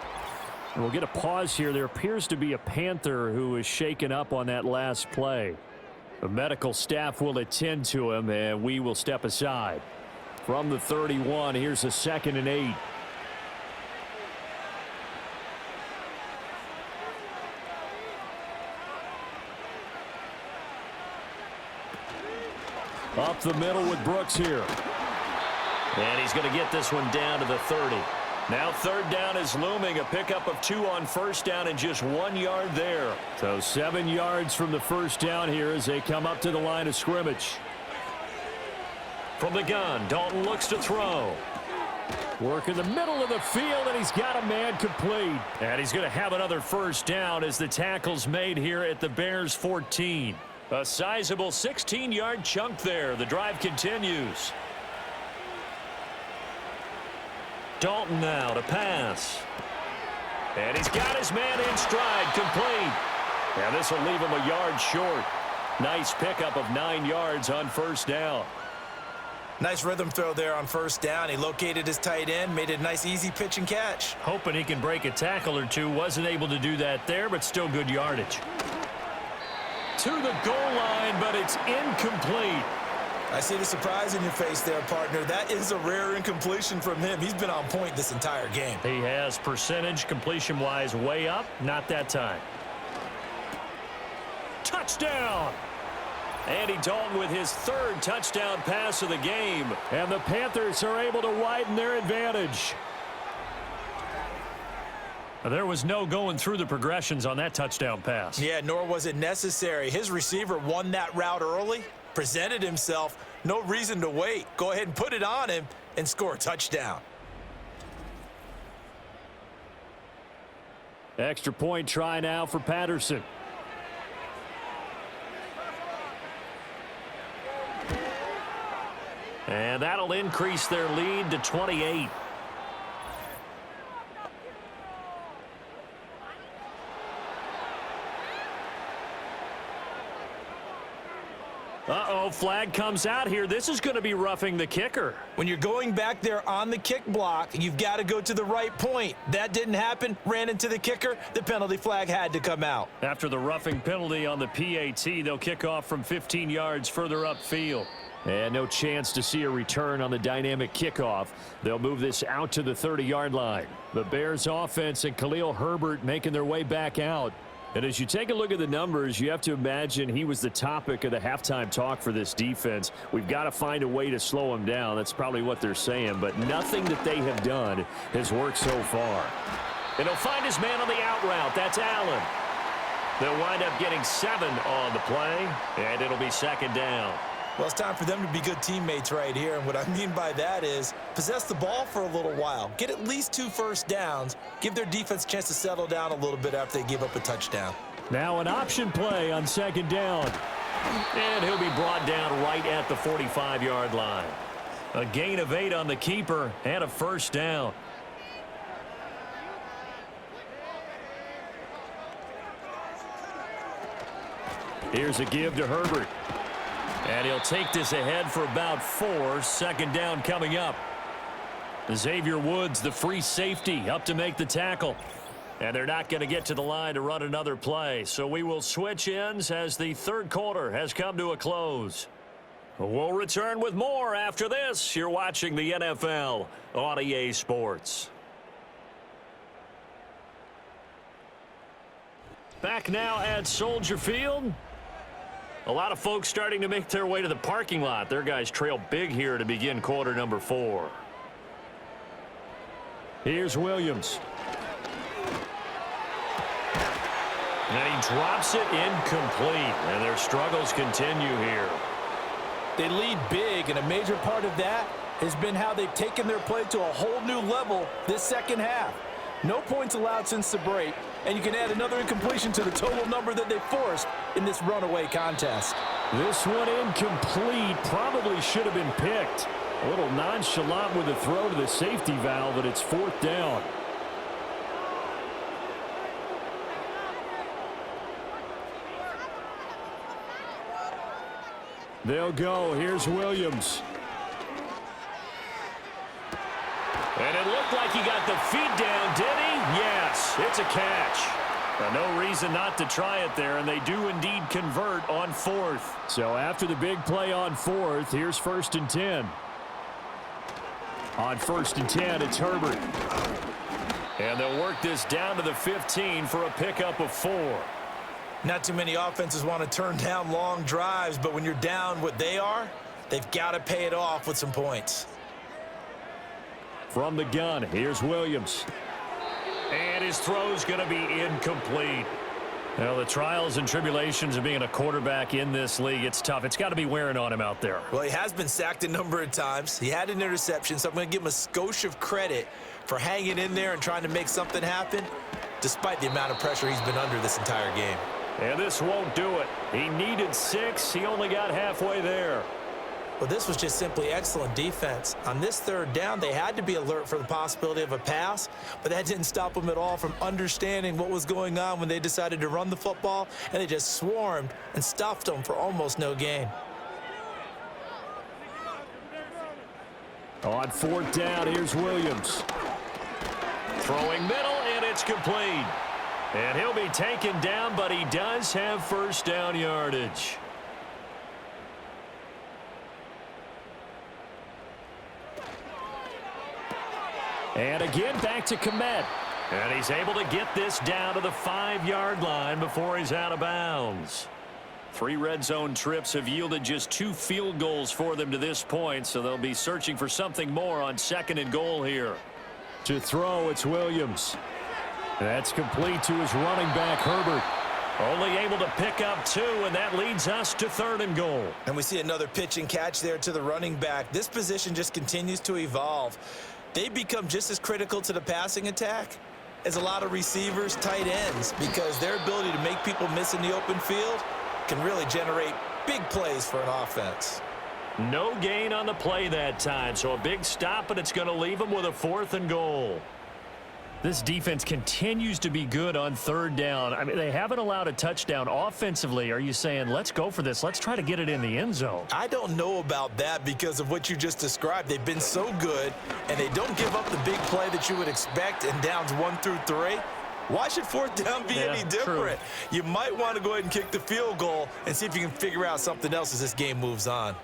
And we'll get a pause here. There appears to be a Panther who is shaken up on that last play. The medical staff will attend to him, and we will step aside. From the 31, here's a 2nd and 8. Up the middle with Brooks here. And he's going to get this one down to the 30. Now 3rd down is looming. A pickup of 2 on first down and just 1 yard there. So 7 yards from the first down here as they come up to the line of scrimmage. From the gun, Dalton looks to throw. Work in the middle of the field, and he's got a man complete. And he's going to have another first down as the tackle's made here at the Bears 14. A sizable 16-yard chunk there. The drive continues. Dalton now to pass. And he's got his man in stride, complete. And this will leave him a yard short. Nice pickup of 9 yards on first down. Nice rhythm throw there on first down. He located his tight end, made it a nice easy pitch and catch. Hoping he can break a tackle or two. Wasn't able to do that there, but still good yardage. To the goal line, but it's incomplete. I see the surprise in your face there, partner. That is a rare incompletion from him. He's been on point this entire game. He has percentage completion-wise way up. Not that time. Touchdown! Andy Dalton with his 3rd touchdown pass of the game. And the Panthers are able to widen their advantage. There was no going through the progressions on that touchdown pass. Yeah, nor was it necessary. His receiver won that route early, presented himself, no reason to wait. Go ahead and put it on him and score a touchdown. Extra point try now for Patterson. And that'll increase their lead to 28. Uh-oh, flag comes out here. This is going to be roughing the kicker. When you're going back there on the kick block, you've got to go to the right point. That didn't happen, ran into the kicker. The penalty flag had to come out. After the roughing penalty on the PAT, they'll kick off from 15 yards further upfield. And no chance to see a return on the dynamic kickoff. They'll move this out to the 30-yard line. The Bears offense and Khalil Herbert making their way back out. And as you take a look at the numbers, you have to imagine he was the topic of the halftime talk for this defense. We've got to find a way to slow him down. That's probably what they're saying. But nothing that they have done has worked so far. And he'll find his man on the out route. That's Allen. They'll wind up getting 7 on the play, and it'll be 2nd down. Well, it's time for them to be good teammates right here. And what I mean by that is possess the ball for a little while. Get at least 2 first downs. Give their defense a chance to settle down a little bit after they give up a touchdown. Now an option play on 2nd down. And he'll be brought down right at the 45-yard line. A gain of 8 on the keeper and a first down. Here's a give to Herbert. And he'll take this ahead for about 4. 2nd down coming up. Xavier Woods, the free safety, up to make the tackle. And they're not going to get to the line to run another play. So we will switch ends as the 3rd quarter has come to a close. We'll return with more after this. You're watching the NFL on EA Sports. Back now at Soldier Field. A lot of folks starting to make their way to the parking lot. Their guys trail big here to begin quarter number 4. Here's Williams. And he drops it incomplete. And their struggles continue here. They lead big, and a major part of that has been how they've taken their play to a whole new level this second half. No points allowed since the break, and you can add another incompletion to the total number that they forced in this runaway contest. This one incomplete. Probably should have been picked. A little nonchalant with the throw to the safety valve, and it's 4th down. They'll go. Here's Williams. And it looked like he got the feet down, did he? Yes, it's a catch. No reason not to try it there, and they do indeed convert on 4th. So after the big play on 4th, here's 1st and 10. On 1st and 10, it's Herbert. And they'll work this down to the 15 for a pickup of 4. Not too many offenses want to turn down long drives, but when you're down what they are, they've got to pay it off with some points. From the gun, here's Williams. And his throw's going to be incomplete. Well, the trials and tribulations of being a quarterback in this league, it's tough. It's got to be wearing on him out there. Well, he has been sacked a number of times. He had an interception, so I'm going to give him a skosh of credit for hanging in there and trying to make something happen, despite the amount of pressure he's been under this entire game. And this won't do it. He needed 6. He only got halfway there. Well, this was just simply excellent defense. On this 3rd down, they had to be alert for the possibility of a pass, but that didn't stop them at all from understanding what was going on when they decided to run the football, and they just swarmed and stuffed them for almost no gain. On 4th down, here's Williams. Throwing middle, and it's complete. And he'll be taken down, but he does have 1st down yardage. And again, back to Komet. And he's able to get this down to the 5-yard line before he's out of bounds. 3 red zone trips have yielded just 2 field goals for them to this point, so they'll be searching for something more on 2nd and goal here. To throw, it's Williams. That's complete to his running back, Herbert. Only able to pick up 2, and that leads us to 3rd and goal. And we see another pitch and catch there to the running back. This position just continues to evolve. They become just as critical to the passing attack as a lot of receivers, tight ends, because their ability to make people miss in the open field can really generate big plays for an offense. No gain on the play that time, so a big stop, and it's going to leave them with a 4th and goal. This defense continues to be good on 3rd down. I mean, they haven't allowed a touchdown offensively. Are you saying, let's go for this? Let's try to get it in the end zone. I don't know about that because of what you just described. They've been so good, and they don't give up the big play that you would expect in downs 1 through 3. Why should 4th down be any different? True. You might want to go ahead and kick the field goal and see if you can figure out something else as this game moves on.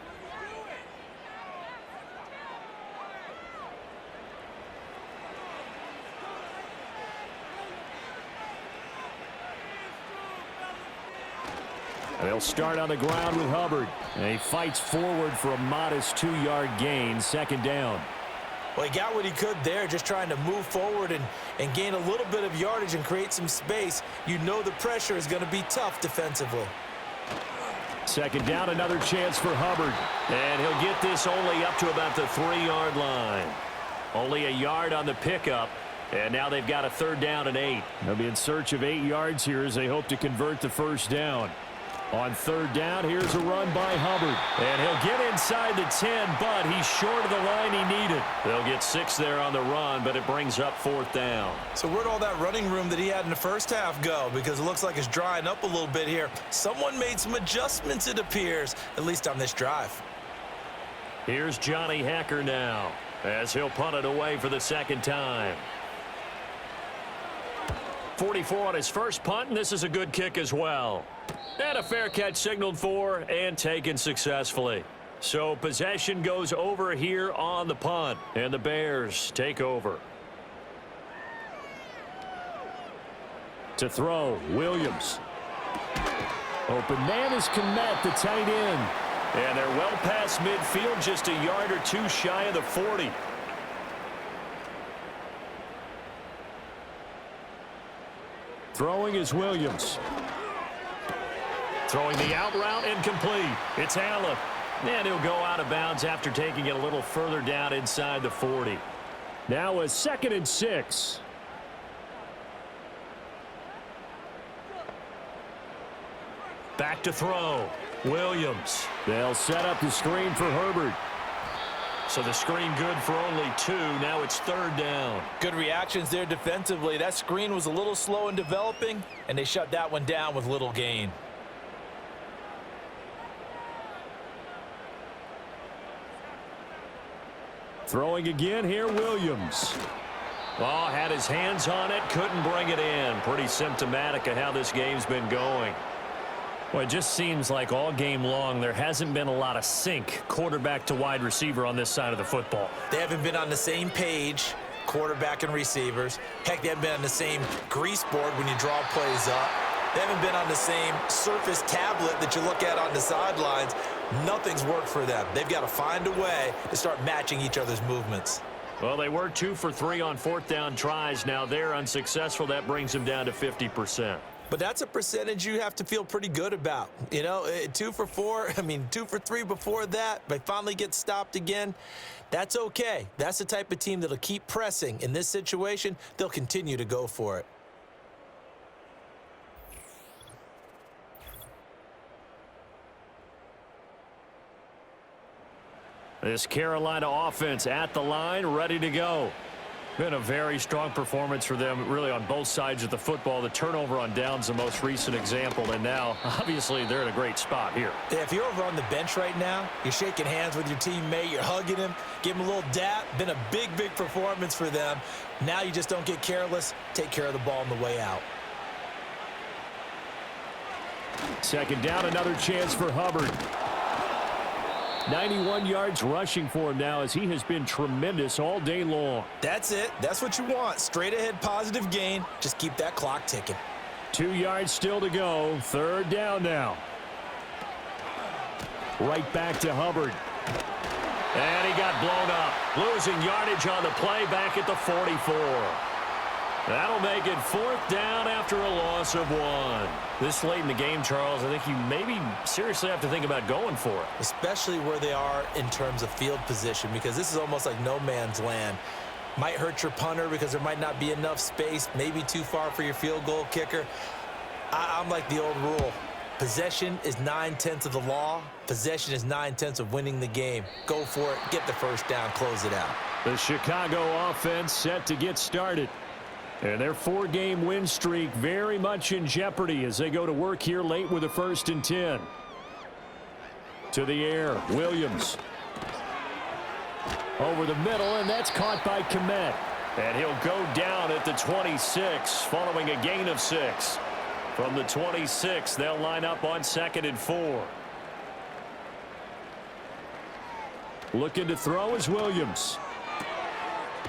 They'll start on the ground with Hubbard. And he fights forward for a modest 2-yard gain, 2nd down. Well, he got what he could there, just trying to move forward and gain a little bit of yardage and create some space. You know the pressure is going to be tough defensively. 2nd down, another chance for Hubbard. And he'll get this only up to about the 3-yard line. Only a yard on the pickup. And now they've got a 3rd down and 8. They'll be in search of 8 yards here as they hope to convert the 1st down. On 3rd down, here's a run by Hubbard. And he'll get inside the 10, but he's short of the line he needed. They'll get 6 there on the run, but it brings up 4th down. So where'd all that running room that he had in the first half go? Because it looks like it's drying up a little bit here. Someone made some adjustments, it appears, at least on this drive. Here's Johnny Hacker now, as he'll punt it away for the 2nd time. 44 on his first punt, and this is a good kick as well. And a fair catch signaled for and taken successfully. So possession goes over here on the punt, and the Bears take over. To throw, Williams. Open man is Komet, the tight end. And they're well past midfield, just a yard or 2 shy of the 40. Throwing is Williams. Throwing the out route incomplete. It's Allen. And he'll go out of bounds after taking it a little further down inside the 40. Now a 2nd and 6. Back to throw. Williams. They'll set up the screen for Herbert. So the screen good for only 2. Now it's 3rd down. Good reactions there defensively. That screen was a little slow in developing, and they shut that one down with little gain. Throwing again here, Williams. Oh, had his hands on it, couldn't bring it in. Pretty symptomatic of how this game's been going. Well, it just seems like all game long there hasn't been a lot of sync quarterback to wide receiver on this side of the football. They haven't been on the same page, quarterback and receivers. Heck, they haven't been on the same grease board when you draw plays up. They haven't been on the same Surface tablet that you look at on the sidelines. Nothing's worked for them. They've got to find a way to start matching each other's movements. Well, they were 2 for 3 on 4th down tries. Now they're unsuccessful. That brings them down to 50%. But that's a percentage you have to feel pretty good about. You know, 2 for 4, 2 for 3 before that. They finally get stopped again. That's okay. That's the type of team that'll keep pressing. In this situation, they'll continue to go for it. This Carolina offense at the line, ready to go. Been a very strong performance for them, really, on both sides of the football. The turnover on downs, the most recent example, and now, obviously, they're in a great spot here. Yeah, if you're over on the bench right now, you're shaking hands with your teammate, you're hugging him, give him a little dap. Been a big, big performance for them. Now you just don't get careless. Take care of the ball on the way out. 2nd down, another chance for Hubbard. 91 yards rushing for him now as he has been tremendous all day long. That's it. That's what you want. Straight ahead positive gain. Just keep that clock ticking. 2 yards still to go. 3rd down now. Right back to Hubbard. And he got blown up. Losing yardage on the play back at the 44. That'll make it 4th down after a loss of 1. This late in the game, Charles, I think you maybe seriously have to think about going for it. Especially where they are in terms of field position, because this is almost like no man's land. Might hurt your punter because there might not be enough space, maybe too far for your field goal kicker. I'm like the old rule. Possession is 9/10 of the law. Possession is 9/10 of winning the game. Go for it. Get the 1st down. Close it out. The Chicago offense set to get started. And their 4-game win streak very much in jeopardy as they go to work here late with a 1st and 10. To the air, Williams. Over the middle, and that's caught by Kmet. And he'll go down at the 26 following a gain of 6. From the 26, they'll line up on 2nd and 4. Looking to throw is Williams.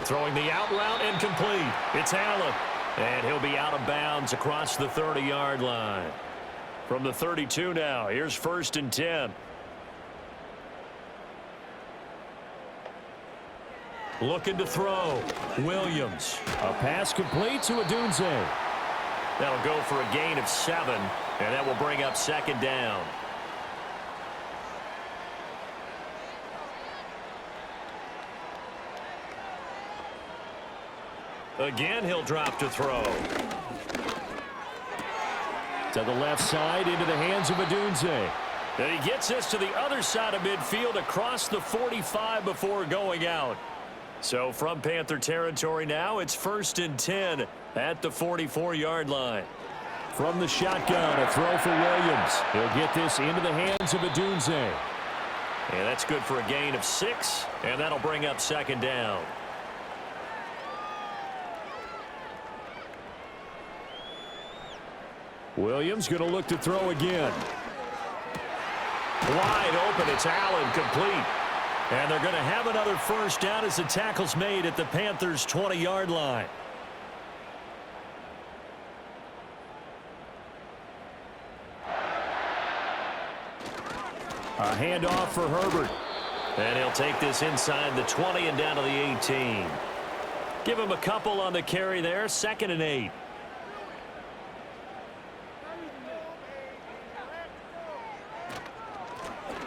Throwing the out route incomplete. It's Allen. And he'll be out of bounds across the 30-yard line. From the 32 now, here's 1st and 10. Looking to throw. Williams. A pass complete to Odunze. That'll go for a gain of 7, and that will bring up 2nd down. Again, he'll drop to throw. To the left side, into the hands of Odunze. And he gets this to the other side of midfield across the 45 before going out. So from Panther territory now, it's 1st and 10 at the 44-yard line. From the shotgun, a throw for Williams. He'll get this into the hands of Odunze. And that's good for a gain of 6, and that'll bring up 2nd down. Williams going to look to throw again. Wide open, it's Allen, complete. And they're going to have another 1st down as the tackle's made at the Panthers' 20-yard line. A handoff for Herbert. And he'll take this inside the 20 and down to the 18. Give him a couple on the carry there, 2nd and 8.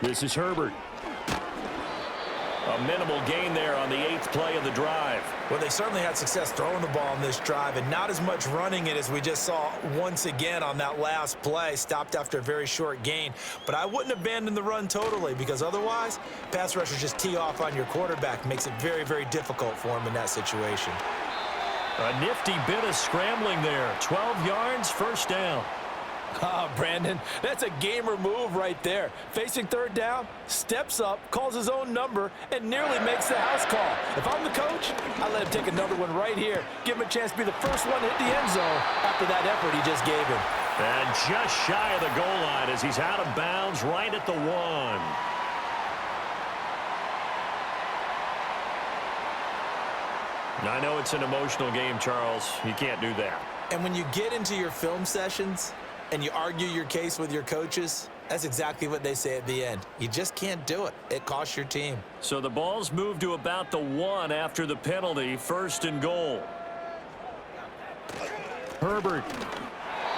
This is Herbert. A minimal gain there on the 8th play of the drive. Well, they certainly had success throwing the ball in this drive and not as much running it as we just saw once again on that last play. Stopped after a very short gain. But I wouldn't abandon the run totally because otherwise, pass rushers just tee off on your quarterback. Makes it very, very difficult for him in that situation. A nifty bit of scrambling there. 12 yards, first down. Ah, Brandon, that's a gamer move right there. Facing third down, steps up, calls his own number, and nearly makes the house call. If I'm the coach, I let him take another one right here. Give him a chance to be the first one to hit the end zone after that effort he just gave him. And just shy of the goal line as he's out of bounds right at the 1. I know it's an emotional game, Charles. You can't do that. And when you get into your film sessions and you argue your case with your coaches, that's exactly what they say at the end. You just can't do it. It costs your team. So the ball's moved to about the 1 after the penalty, 1st and goal. Herbert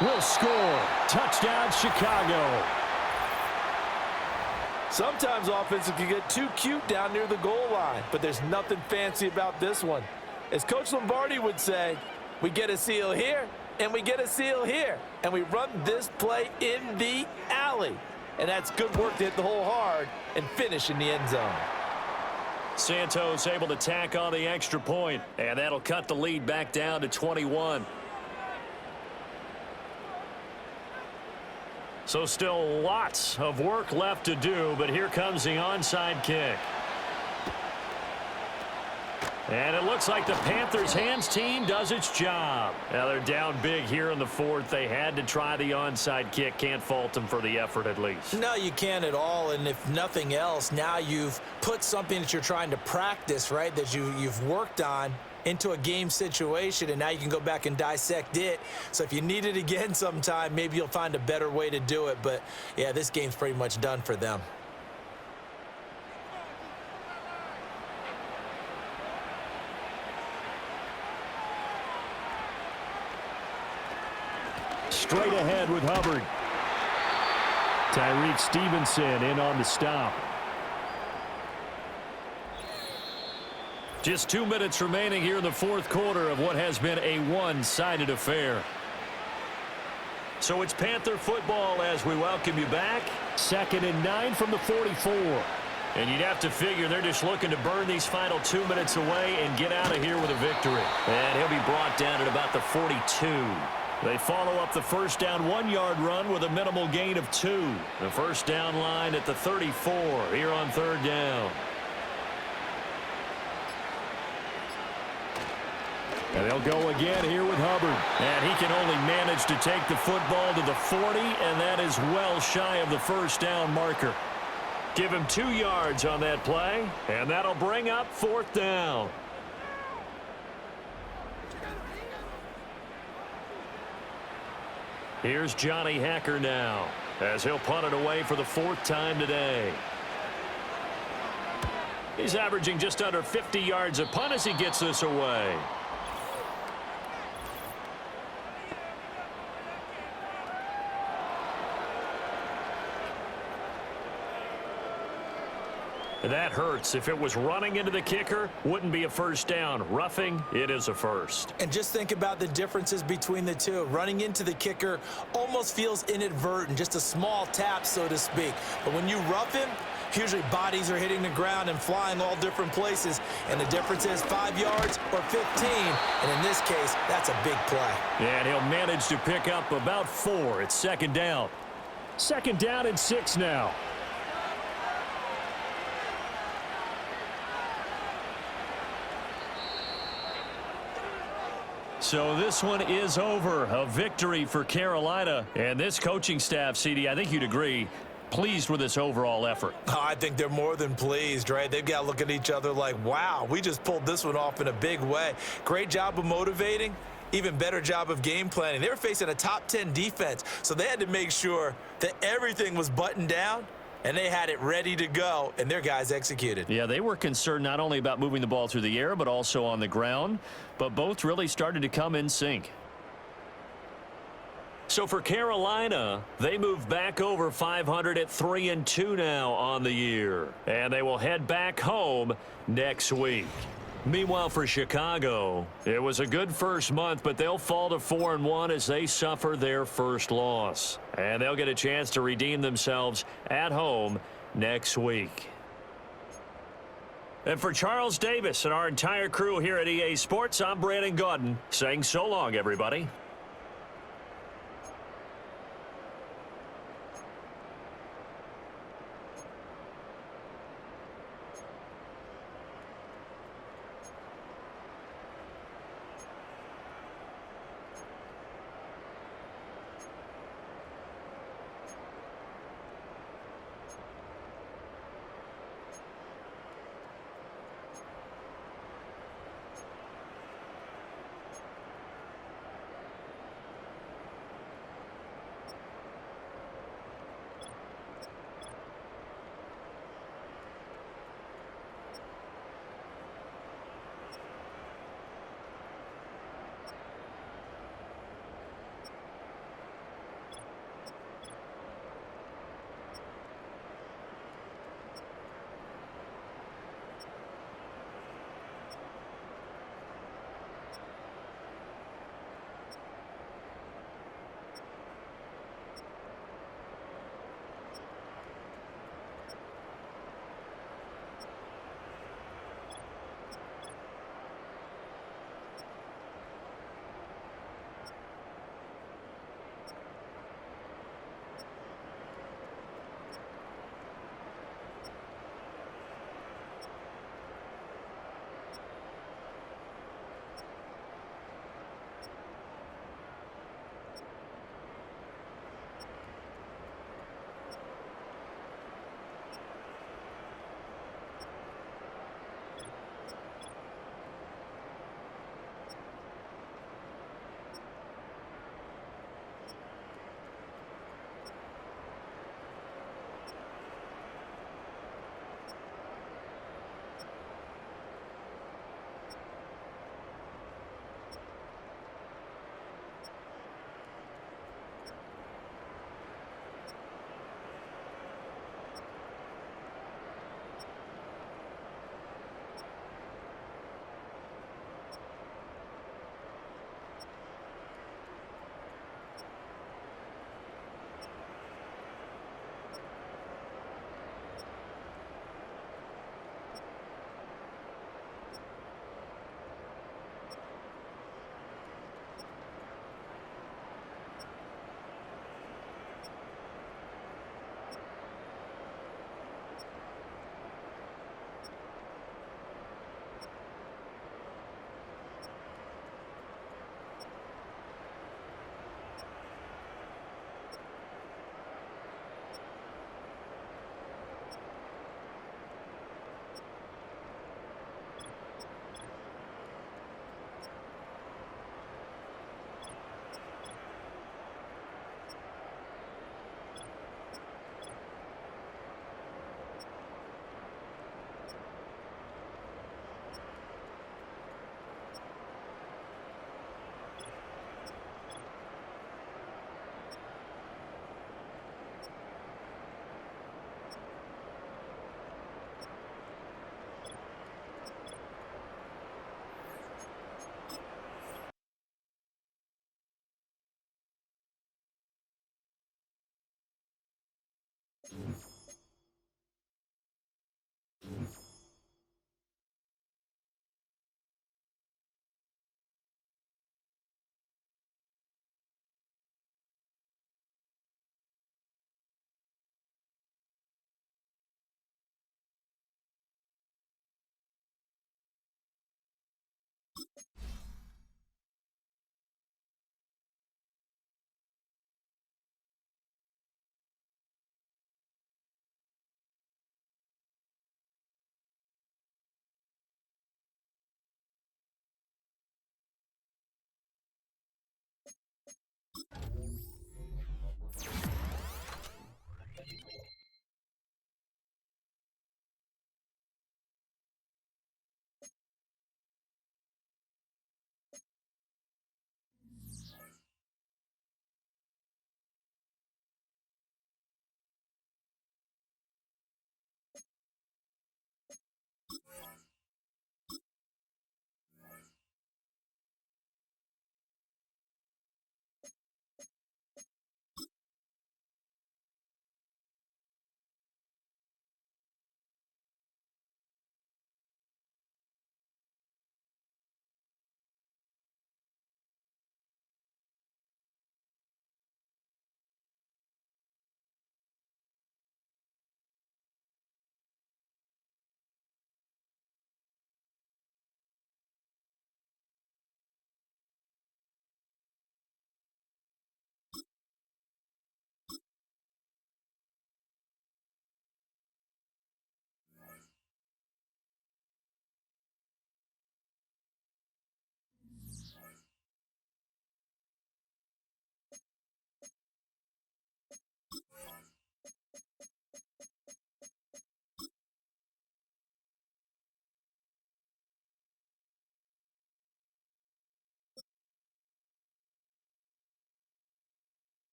will score. Touchdown, Chicago. Sometimes offenses can get too cute down near the goal line, but there's nothing fancy about this one. As Coach Lombardi would say, we get a seal here, and we get a seal here, and we run this play in the alley. And that's good work to hit the hole hard and finish in the end zone. Santos able to tack on the extra point, and that'll cut the lead back down to 21. So still lots of work left to do, but here comes the onside kick. And it looks like the Panthers hands team does its job. Now they're down big here in the 4th. They had to try the onside kick. Can't fault them for the effort at least. No, you can't at all. And if nothing else, now you've put something that you're trying to practice, right, that you've worked on into a game situation, and now you can go back and dissect it. So if you need it again sometime, maybe you'll find a better way to do it. But, yeah, this game's pretty much done for them. Straight ahead with Hubbard. Tyreek Stevenson in on the stop. Just 2 minutes remaining here in the 4th quarter of what has been a one-sided affair. So it's Panther football as we welcome you back. 2nd and 9 from the 44. And you'd have to figure they're just looking to burn these final 2 minutes away and get out of here with a victory. And he'll be brought down at about the 42. They follow up the first down 1-yard run with a minimal gain of 2. The first down line at the 34 here on 3rd down. And they'll go again here with Hubbard. And he can only manage to take the football to the 40, and that is well shy of the first down marker. Give him 2 yards on that play, and that'll bring up 4th down. Here's Johnny Hacker now as he'll punt it away for the 4th time today. He's averaging just under 50 yards a punt as he gets this away. That hurts. If it was running into the kicker, wouldn't be a first down. Roughing, it is a first. And just think about the differences between the two. Running into the kicker almost feels inadvertent, just a small tap, so to speak. But when you rough him, usually bodies are hitting the ground and flying all different places. And the difference is 5 yards or 15. And in this case, that's a big play. And he'll manage to pick up about 4. It's 2nd down. 2nd down and 6 now. So this one is over. A victory for Carolina. And this coaching staff, CD, I think you'd agree, pleased with this overall effort. Oh, I think they're more than pleased, right? They've got to look at each other like, wow, we just pulled this one off in a big way. Great job of motivating. Even better job of game planning. They were facing a top 10 defense, so they had to make sure that everything was buttoned down, and they had it ready to go, and their guys executed. Yeah, they were concerned not only about moving the ball through the air, but also on the ground, but both really started to come in sync. So for Carolina, they move back over 500 at 3-2 now on the year. And they will head back home next week. Meanwhile, for Chicago, it was a good first month, but they'll fall to 4-1 as they suffer their first loss. And they'll get a chance to redeem themselves at home next week. And for Charles Davis and our entire crew here at EA Sports, I'm Brandon Gaudin saying so long, everybody.